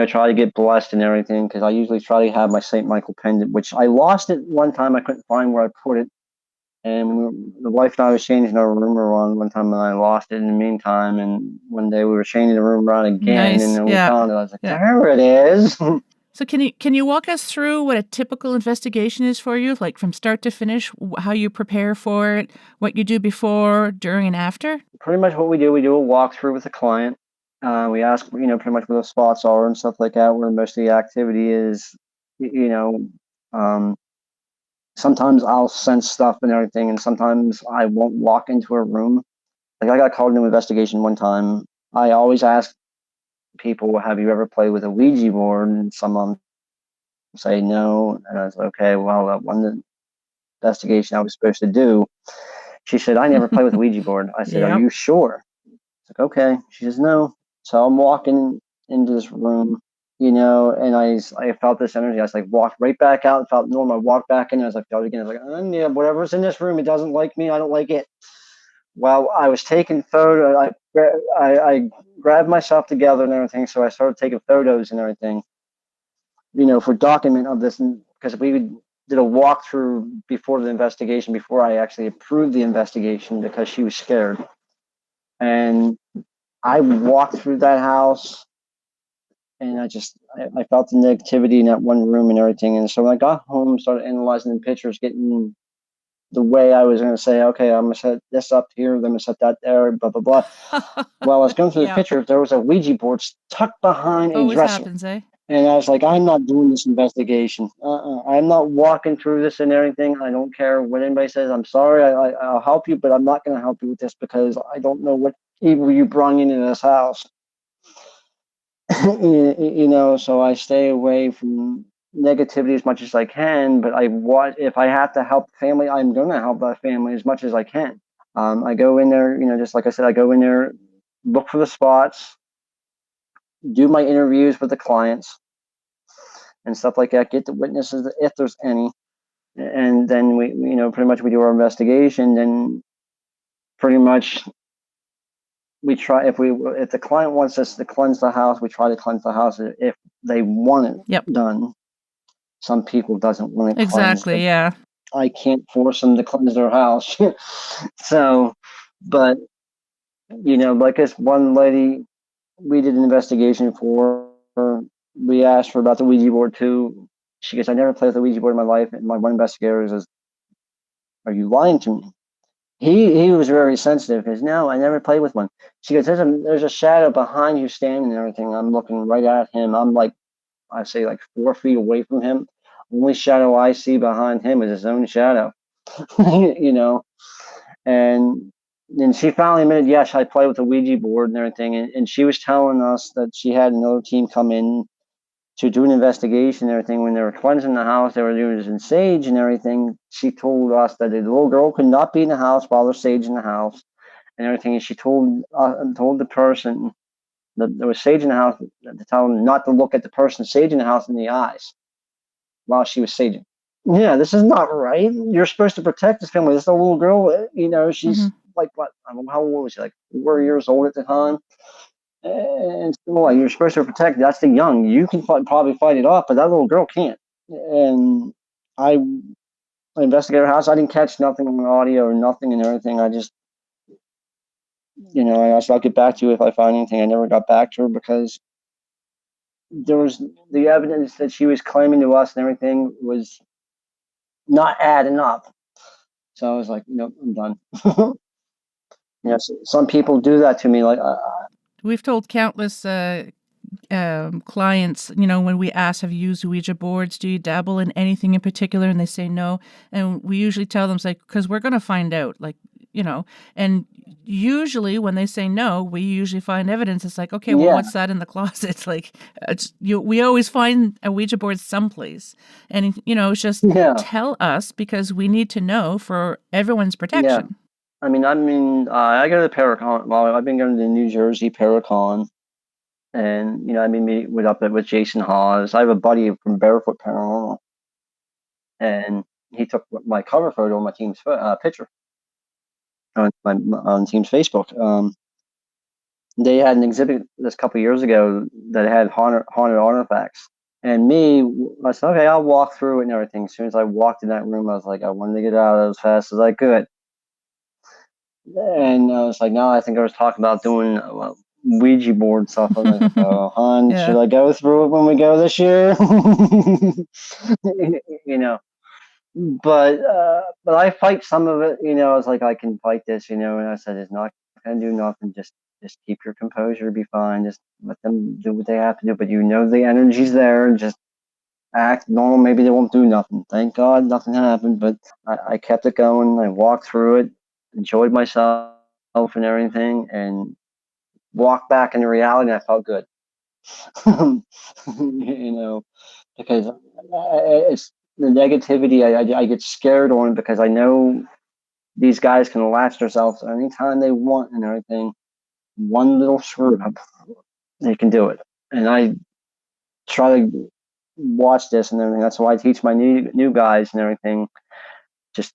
try to get blessed and everything, because I usually try to have my St. Michael pendant, which I lost it one time. I couldn't find where I put it. And the wife and I was changing our room around one time, and I lost it in the meantime. And one day we were changing the room around again, Nice. and then we Yeah. found it. I was like, Yeah. there it is. So can you walk us through what a typical investigation is for you, like from start to finish, how you prepare for it, what you do before, during, and after? Pretty much what we do a walkthrough with the client. We ask, pretty much where the spots are and stuff like that, where most of the activity is, sometimes I'll sense stuff and everything, and sometimes I won't walk into a room. Like I got called into investigation one time. I always ask people, have you ever played with a Ouija board? And some of them say no. And I was like, okay, well, that one investigation I was supposed to do, she said, I never play with a Ouija board. I said, are you sure? It's like, okay. She says, no. So I'm walking into this room, and I felt this energy. I was like, walked right back out and felt normal. I walked back in, I was like, felt it again. I was like, yeah, whatever's in this room, it doesn't like me. I don't like it. Well, I was taking photos. I grabbed myself together and everything. So I started taking photos and everything, for document of this. Because we did a walkthrough before the investigation, before I actually approved the investigation, because she was scared. And I walked through that house, and I felt the negativity in that one room and everything. And so when I got home, started analyzing the pictures, getting the way I was going to say, okay, I'm going to set this up here, then I'm going to set that there, blah, blah, blah. While I was going through the picture, there was a Ouija board tucked behind a dresser. Happens, eh? And I was like, I'm not doing this investigation. I'm not walking through this and everything. I don't care what anybody says. I'm sorry. I'll help you, but I'm not going to help you with this because I don't know what evil you brought into this house. So I stay away from negativity as much as I can, but if I have to help the family, I'm going to help that family as much as I can. I go in there, just like I said, I go in there, look for the spots, do my interviews with the clients and stuff like that, get the witnesses if there's any, and then we pretty much we do our investigation. Then pretty much we try, if the client wants us to cleanse the house, we try to cleanse the house if they want it done. Some people doesn't want it exactly cleansed. Yeah, I can't force them to cleanse their house. So, but like this one lady we did an investigation for her, we asked her about the Ouija board too. She goes, I never played with a Ouija board in my life. And my one investigator says, are you lying to me? He was very sensitive. He goes, no, I never played with one. She goes, there's a shadow behind you standing and everything. I'm looking right at him. I'm like, I say like 4 feet away from him. Only shadow I see behind him is his own shadow. And then she finally admitted, yes, I play with the Ouija board and everything. And she was telling us that she had another team come in to do an investigation and everything. When they were cleansing the house, they were doing it in sage and everything. She told us that the little girl could not be in the house while there's sage in the house and everything. And she told the person that there was sage in the house to tell them not to look at the person sage in the house in the eyes while she was saging. Yeah, this is not right. You're supposed to protect this family. This little girl, she's like, what? I don't know, how old was she? Like 4 years old at the time. And so you're supposed to protect. That's the young. You can probably fight it off, but that little girl can't. And I investigated her house. I didn't catch nothing on audio or nothing and everything. I just, I asked, I'll get back to you if I find anything. I never got back to her because there was the evidence that she was claiming to us and everything was not adding up. So I was like, nope, I'm done. Some people do that to me. Like we've told countless clients, when we ask, have you used Ouija boards? Do you dabble in anything in particular? And they say no. And we usually tell them, because we're going to find out, and usually when they say no, we usually find evidence. It's like, okay, well, what's that in the closet? It's like, we always find a Ouija board someplace. And, it's just tell us because we need to know for everyone's protection. Yeah. I go to the Paracon. Well, I've been going to the New Jersey Paracon. And, I've been meeting with Jason Hawes. I have a buddy from Barefoot Paranormal. And he took my cover photo on my team's picture on team's Facebook. They had an exhibit this couple of years ago that had haunted artifacts. And I said, okay, I'll walk through it and everything. As soon as I walked in that room, I was like, I wanted to get out as fast as I could. And I was like, no, I think I was talking about doing Ouija board stuff. I'm like, oh, hon, should I go through it when we go this year? But I fight some of it. I was like, I can fight this. And I said, it's not gonna do nothing. Just keep your composure. Be fine. Just let them do what they have to do. But the energy's there. Just act normal. Maybe they won't do nothing. Thank God nothing happened, but I kept it going. I walked through it, enjoyed myself and everything, and walked back into reality. And I felt good. You know, because it's the negativity. I get scared on it because I know these guys can latch themselves anytime they want and everything. One little screw up, they can do it. And I try to watch this and everything. That's why I teach my new guys and everything. Just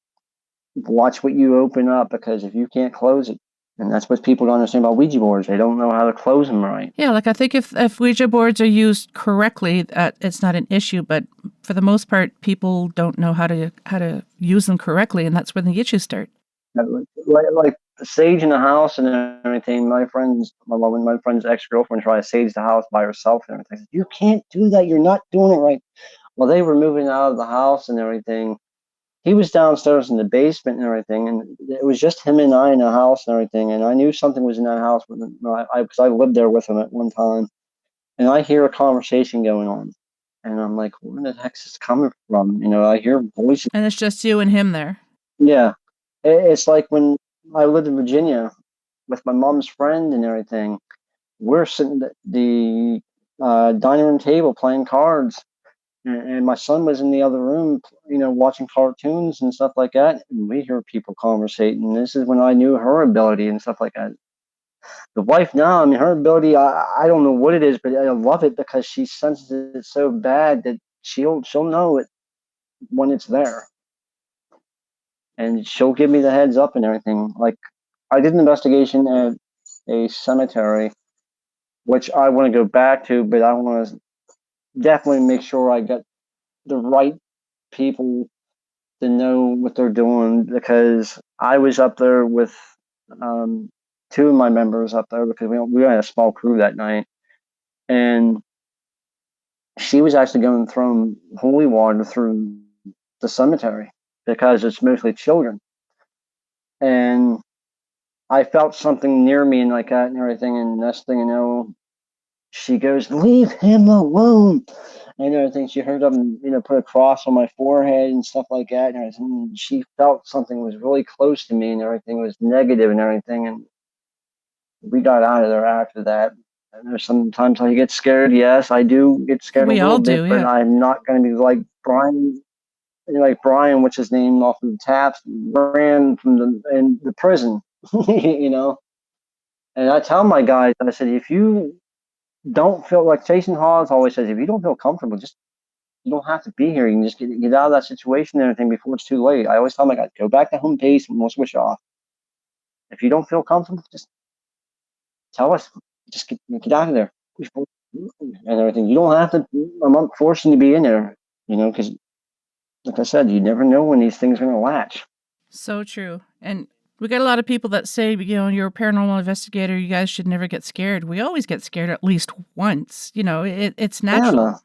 watch what you open up, because if you can't close it, and that's what people don't understand about Ouija boards. They don't know how to close them right. Yeah, like I think if Ouija boards are used correctly, it's not an issue. But for the most part, people don't know how to use them correctly, and that's when the issues start. Like sage in the house and everything. My friend's ex-girlfriend tried to sage the house by herself and everything. You can't do that. You're not doing it right. Well, they were moving out of the house and everything. He was downstairs in the basement and everything, and it was just him and I in the house and everything. And I knew something was in that house because I lived there with him at one time. And I hear a conversation going on, and I'm like, "Where the heck is this coming from?" I hear voices. And it's just you and him there. Yeah, it's like when I lived in Virginia with my mom's friend and everything. We're sitting at the dining room table playing cards. And my son was in the other room, watching cartoons and stuff like that. And we hear people conversating. This is when I knew her ability and stuff like that. The wife now, I mean, her ability, I don't know what it is, but I love it because she senses it so bad that she'll know it when it's there. And she'll give me the heads up and everything. Like, I did an investigation at a cemetery, which I want to go back to, but I want to definitely make sure I get the right people to know what they're doing, because I was up there with two of my members up there because we had a small crew that night, and she was actually going throwing holy water through the cemetery because it's mostly children, and I felt something near me and like that and everything, and next thing you know, she goes, "Leave him alone." And everything. She heard them, put a cross on my forehead and stuff like that. And she felt something was really close to me, and everything was negative and everything. And we got out of there after that. And there's sometimes I get scared. Yes, I do get scared We a little all bit, do, but yeah. I'm not going to be like Brian, what's his name, off of the Taps, ran from the prison, And I tell my guys, I said, if you don't feel like Jason Hawes always says, if you don't feel comfortable, you don't have to be here. You can just get out of that situation and everything before it's too late. I always tell my guys, go back to home base and we'll switch off. If you don't feel comfortable, just tell us. Just get out of there and everything. You don't have to. I'm not forcing you to be in there, because, like I said, you never know when these things are going to latch. So true. And we got a lot of people that say, you're a paranormal investigator, you guys should never get scared. We always get scared at least once. It's natural.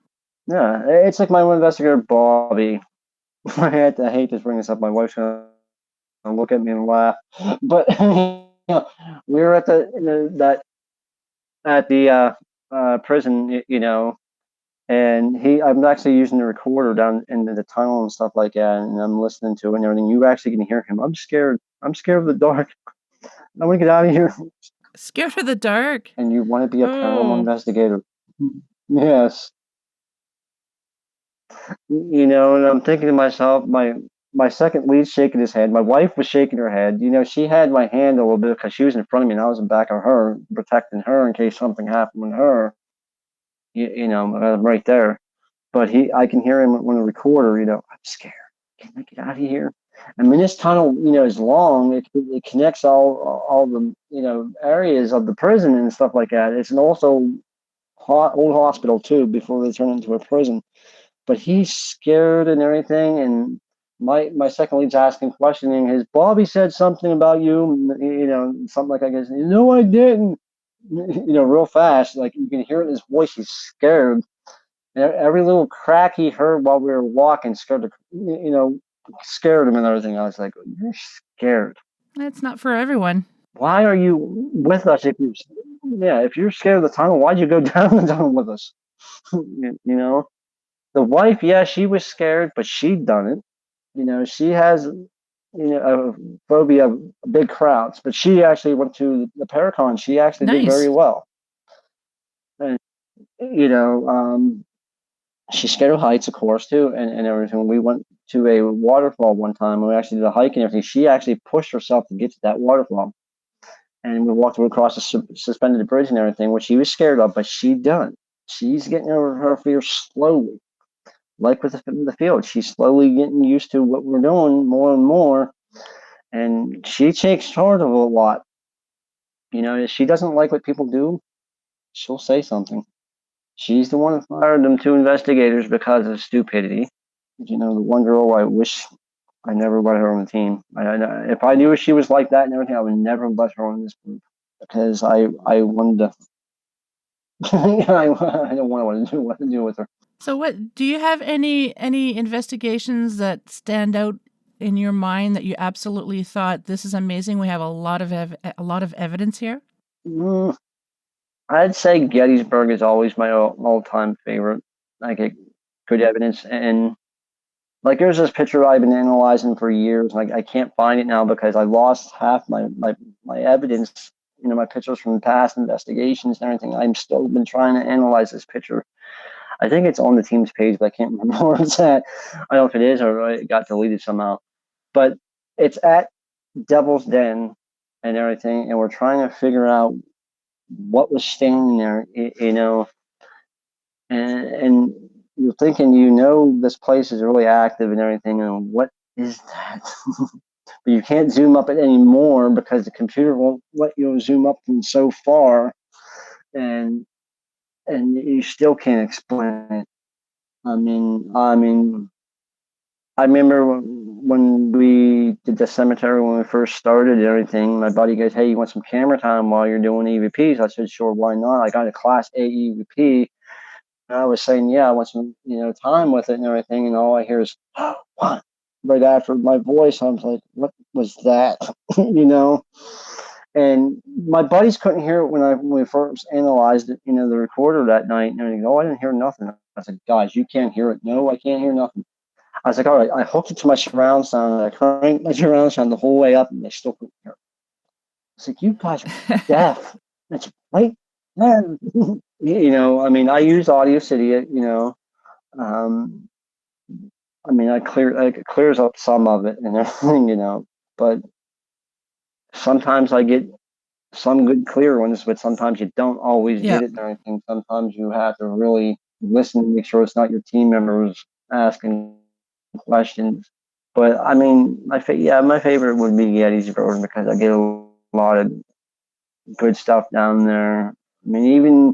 Yeah. It's like my one investigator, Bobby. I hate to bring this up. My wife's going to look at me and laugh. But we were at the prison, and I'm actually using the recorder down in the tunnel and stuff like that, and I'm listening to it and everything. You actually can hear him. I'm scared of the dark. I want to get out of here. Scared of the dark? And you want to be a paranormal investigator. Yes. And I'm thinking to myself, my second lead's shaking his head. My wife was shaking her head. She had my hand a little bit because she was in front of me and I was in back of her, protecting her in case something happened with her. I'm right there. But I can hear him on the recorder, I'm scared. Can I get out of here? I mean, this tunnel, is long. It connects all the, areas of the prison and stuff like that. It's an also old hospital too, before they turn it into a prison. But he's scared and everything. And my second lead's asking, questioning. Has Bobby said something about you? Something like, I guess, no, I didn't. Real fast. Like you can hear it in his voice. He's scared. And every little crack he heard while we were walking scared him and everything. I was like, you're scared. That's not for everyone. Why are you with us if you're scared of the tunnel? Why'd you go down the tunnel with us? The wife, yeah, she was scared, but she'd done it. She has, a phobia of big crowds, but she actually went to the Paracon. She actually did very Nice. well. And, you know, um, she's scared of heights, of course, too, and everything. We went to a waterfall one time. We actually did a hike and everything. She actually pushed herself to get to that waterfall. And we walked across the suspended bridge and everything, which she was scared of, but she done. She's getting over her fear slowly. Like with the field, she's slowly getting used to what we're doing more and more. And she takes charge of a lot. If she doesn't like what people do, she'll say something. She's the one who fired them two investigators because of stupidity. The one girl, I wish I never let her on the team. If I knew she was like that and everything, I would never let her on this group because I wanted to. I don't want to do with her. So what do you have any investigations that stand out in your mind that you absolutely thought this is amazing? We have a lot of evidence here. I'd say Gettysburg is always my all-time favorite. I get good evidence, and like there's this picture I've been analyzing for years. Like I can't find it now because I lost half my evidence. My pictures from past investigations and everything. I'm still been trying to analyze this picture. I think it's on the team's page, but I can't remember where it's at. I don't know if it is or it got deleted somehow. But it's at Devil's Den and everything, and we're trying to figure out what was standing there, and you're thinking, this place is really active and everything, and what is that? But you can't zoom up it anymore because the computer won't let you zoom up from so far, and you still can't explain it. I remember when we did the cemetery when we first started and everything. My buddy goes, "Hey, you want some camera time while you're doing EVPs?" I said, "Sure, why not?" I got a Class A EVP, and I was saying, "Yeah, I want some, time with it and everything." And all I hear is, "What?" Right after my voice, I was like, "What was that?" And my buddies couldn't hear it when we first analyzed it, the recorder that night. And they go, "Oh, I didn't hear nothing." I said, "Guys, you can't hear it." "No, I can't hear nothing." I was like, "All right." I hooked it to my surround sound and I cranked my surround sound the whole way up and they still couldn't hear it. It's like, "You guys are deaf." It's right there. I use Audio City, it clears up some of it and everything, but sometimes I get some good clear ones, but sometimes you don't always get it and everything. Sometimes you have to really listen to make sure it's not your team members asking questions. But my favorite would be Gettysburg because I get a lot of good stuff down there. Even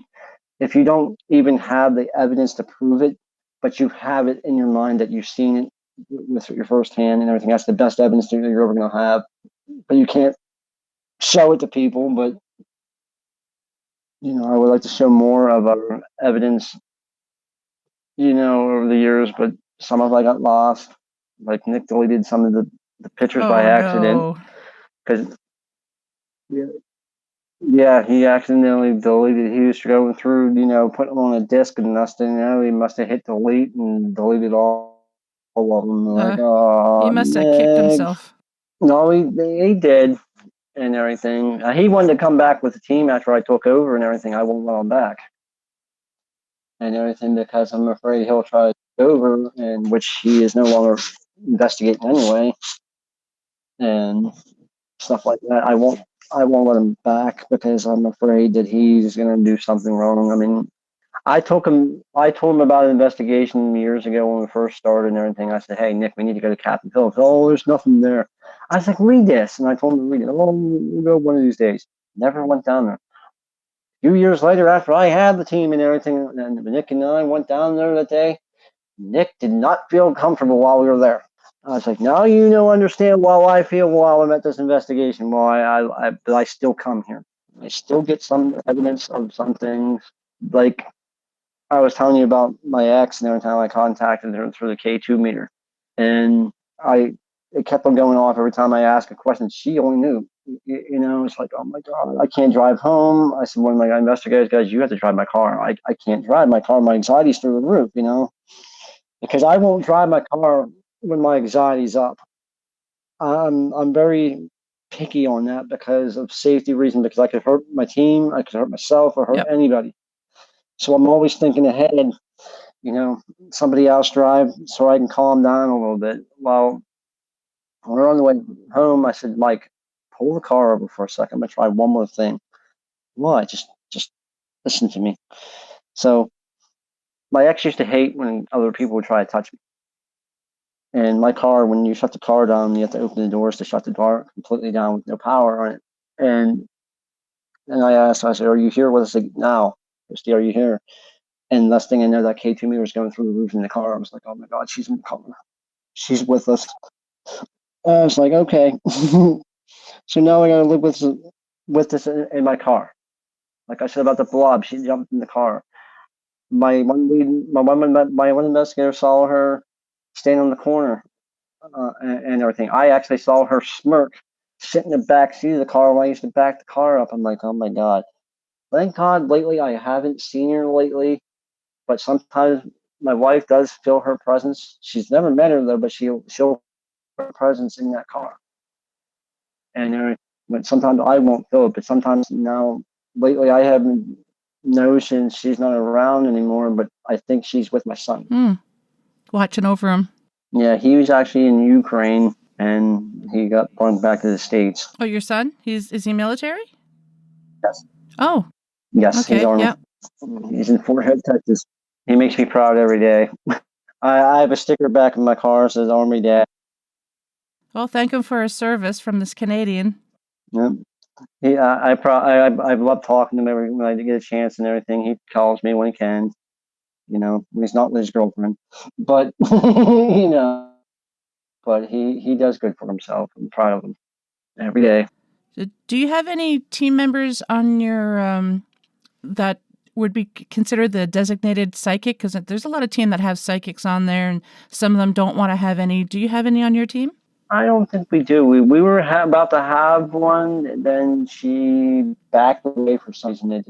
if you don't even have the evidence to prove it, but you have it in your mind that you've seen it with your first hand and everything, that's the best evidence that you're ever going to have. But you can't show it to people. But I would like to show more of our evidence, over the years, but some of it I got lost. Like Nick deleted some of the pictures by accident. Because, yeah, he accidentally deleted. He was going through, putting them on a disc and nothing. He must have hit delete and deleted all of them. He must have kicked himself. No, he did and everything. He wanted to come back with the team after I took over and everything. I won't let him back and everything because I'm afraid he'll try to take over, and which he is no longer investigating anyway, and stuff like that. I won't let him back because I'm afraid that he's going to do something wrong. I told him about an investigation years ago when we first started and everything. I said, "Hey, Nick, we need to go to Captain Phillips." "Oh, there's nothing there." I was like, "Read this." And I told him to read it. "Oh, we'll go one of these days." Never went down there. A few years later, after I had the team and everything, and Nick and I went down there that day, Nick did not feel comfortable while we were there. I was like, "Now understand why I feel while I'm at this investigation. But I still come here. I still get some evidence of some things. Like I was telling you about my ex and every time I contacted her through the K2 meter. And it kept on going off every time I asked a question. She only knew. It's like, oh my God, I can't drive home. I said, one of my investigators, "Guys, you have to drive my car. I can't drive my car. My anxiety's through the roof, because I won't drive my car when my anxiety's up. I'm very picky on that because of safety reasons, because I could hurt my team, I could hurt myself, or hurt Yep. anybody. So I'm always thinking ahead, somebody else drive so I can calm down a little bit. Well, when we're on the way home, I said, Mike, pull the car over for a second. I'm going to try one more thing. What? Just listen to me. So my ex used to hate when other people would try to touch me. And my car, when you shut the car down, you have to open the doors to shut the car completely down with no power on it. And I asked, I said, are you here with us now? Christy, are you here? And last thing I know, that K2 meter was going through the roof in the car. I was like, oh my God, she's in the car. She's with us. I was like, okay. So now I got to live with this in my car. Like I said about the blob, she jumped in the car. My one investigator saw her standing on the corner and everything. I actually saw her smirk, sit in the back seat of the car when I used to back the car up. I'm like, oh my God. Thank God lately I haven't seen her lately, but sometimes my wife does feel her presence. She's never met her though, but she'll feel her presence in that car. And but sometimes I won't feel it, but sometimes now lately I haven't noticed she's not around anymore, but I think she's with my son. Watching over him. Yeah, he was actually in Ukraine and he got brought back to the States. Oh, your son? Is he military? Yes. Oh. Yes, Okay, he's Army. yeah. He's in Fort Hood, Texas. He makes me proud every day. I have a sticker back in my car that says Army Dad. Well, thank him for his service from this Canadian. Yep. I love talking to him when I get a chance and everything. He calls me when he can. When he's not with his girlfriend, but but he does good for himself. I'm proud of him every day. Do you have any team members on your that would be considered the designated psychic? Because there's a lot of team that have psychics on there, and some of them don't want to have any. Do you have any on your team? I don't think we do. We were about to have one, and then she backed away for some reason.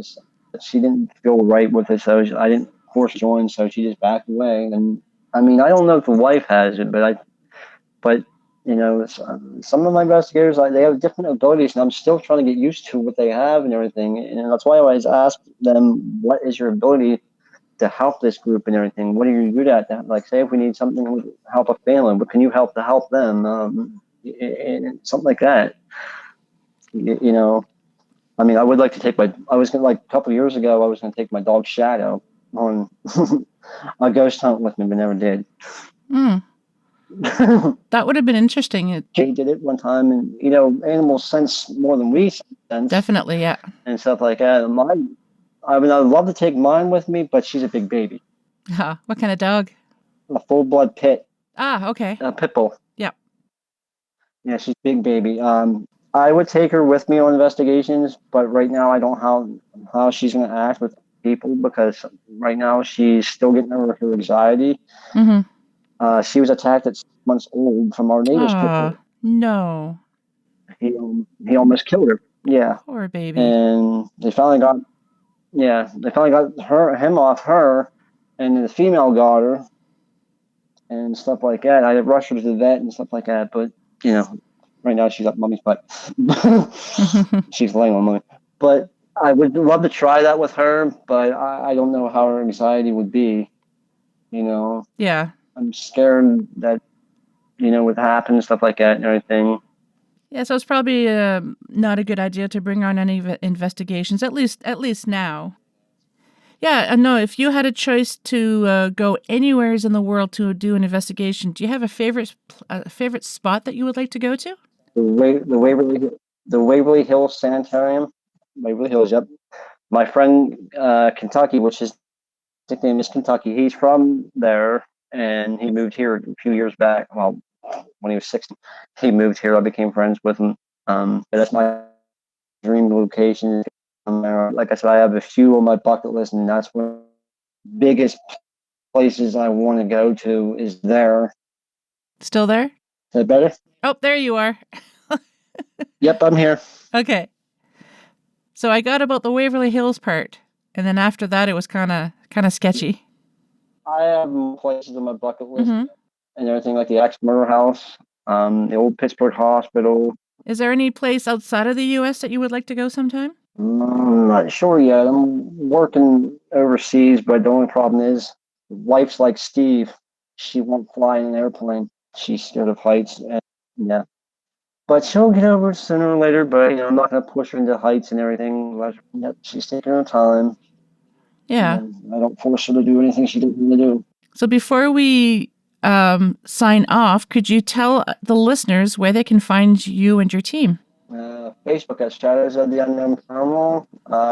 She didn't feel right with it, so I didn't force join. So she just backed away. And I mean, I don't know if the wife has it, but some of my investigators, they have different abilities, and I'm still trying to get used to what they have and everything. And that's why I always ask them, what is your ability to help this group and everything? What are you good at? Like, say if we need something to help a family, what can you help to help them? And something like that. I mean, I would like to take a couple of years ago, I was going to take my dog Shadow on a ghost hunt with me, but never did. That would have been interesting. Jay did it one time, and animals sense more than we sense. Definitely, yeah. And stuff like that. I'd love to take mine with me, but she's a big baby. What kind of dog? A full-blood pit. Okay. A pit bull. Yep. Yeah, she's a big baby. I would take her with me on investigations, but right now I don't know how she's going to act with people, because right now she's still getting over her anxiety. Mm-hmm. She was attacked at 6 months old from our neighbor's pit bull. No. He almost killed her. Yeah. Poor baby. And they finally got him off her, and then the female got her and stuff like that. I rushed her to the vet and stuff like that, but right now she's up mommy's butt. She's laying on mommy. But I would love to try that with her, but I don't know how her anxiety would be. Yeah. I'm scared that would happen and stuff like that and everything. Yeah, so it's probably not a good idea to bring on any investigations, at least now. Yeah, no, if you had a choice to go anywhere in the world to do an investigation, do you have a favorite spot that you would like to go to? The Waverly Hills Sanitarium. Waverly Hills, yep. My friend Kentucky, which his nickname is Kentucky, he's from there, and he moved here a few years back. Well, when he was 60, he moved here. I became friends with him. But that's my dream location. Like I said, I have a few on my bucket list, and that's one of the biggest places I want to go to is there. Still there? Is that better? Oh, there you are. Yep, I'm here. Okay. So I got about the Waverly Hills part, and then after that, it was kind of sketchy. I have more places on my bucket list Mm-hmm. and everything, like the ex-murder house, the old Pittsburgh hospital. Is there any place outside of the U.S. that you would like to go sometime? I'm not sure yet. I'm working overseas, but the only problem is wife's like Steve. She won't fly in an airplane. She's scared of heights, and yeah. But she'll get over it sooner or later. But I'm not gonna push her into heights and everything. She's taking her time. Yeah. And I don't force her to do anything she doesn't want to do. So before we sign off, could you tell the listeners where they can find you and your team? Facebook at Shadows of the Unknown Paranormal.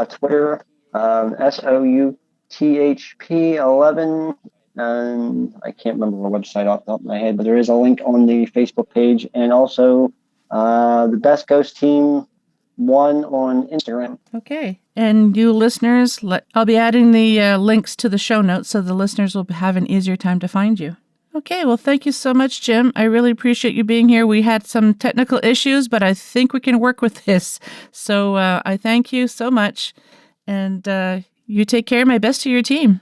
Twitter, SOUTHP11. And I can't remember our website off the top of my head, but there is a link on the Facebook page. And also the Best Ghost Team 1 on Instagram. Okay. And you listeners, I'll be adding the links to the show notes so the listeners will have an easier time to find you. Okay, well, thank you so much, Jim. I really appreciate you being here. We had some technical issues, but I think we can work with this. So I thank you so much. And you take care. My best to your team.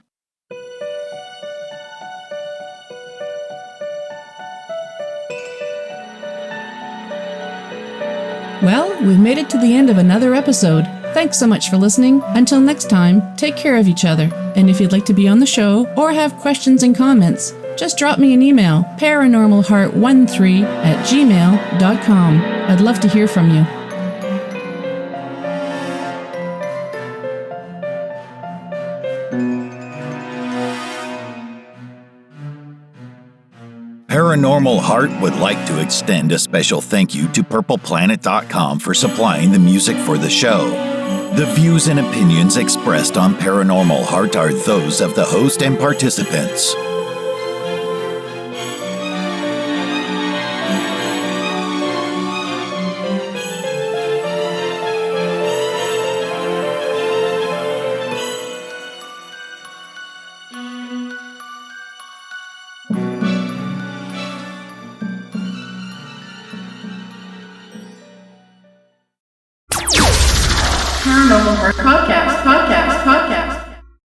Well, we've made it to the end of another episode. Thanks so much for listening. Until next time, take care of each other. And if you'd like to be on the show or have questions and comments, just drop me an email, paranormalheart13@gmail.com. I'd love to hear from you. Paranormal Heart would like to extend a special thank you to PurplePlanet.com for supplying the music for the show. The views and opinions expressed on Paranormal Heart are those of the host and participants. Paranormal Heart Podcast.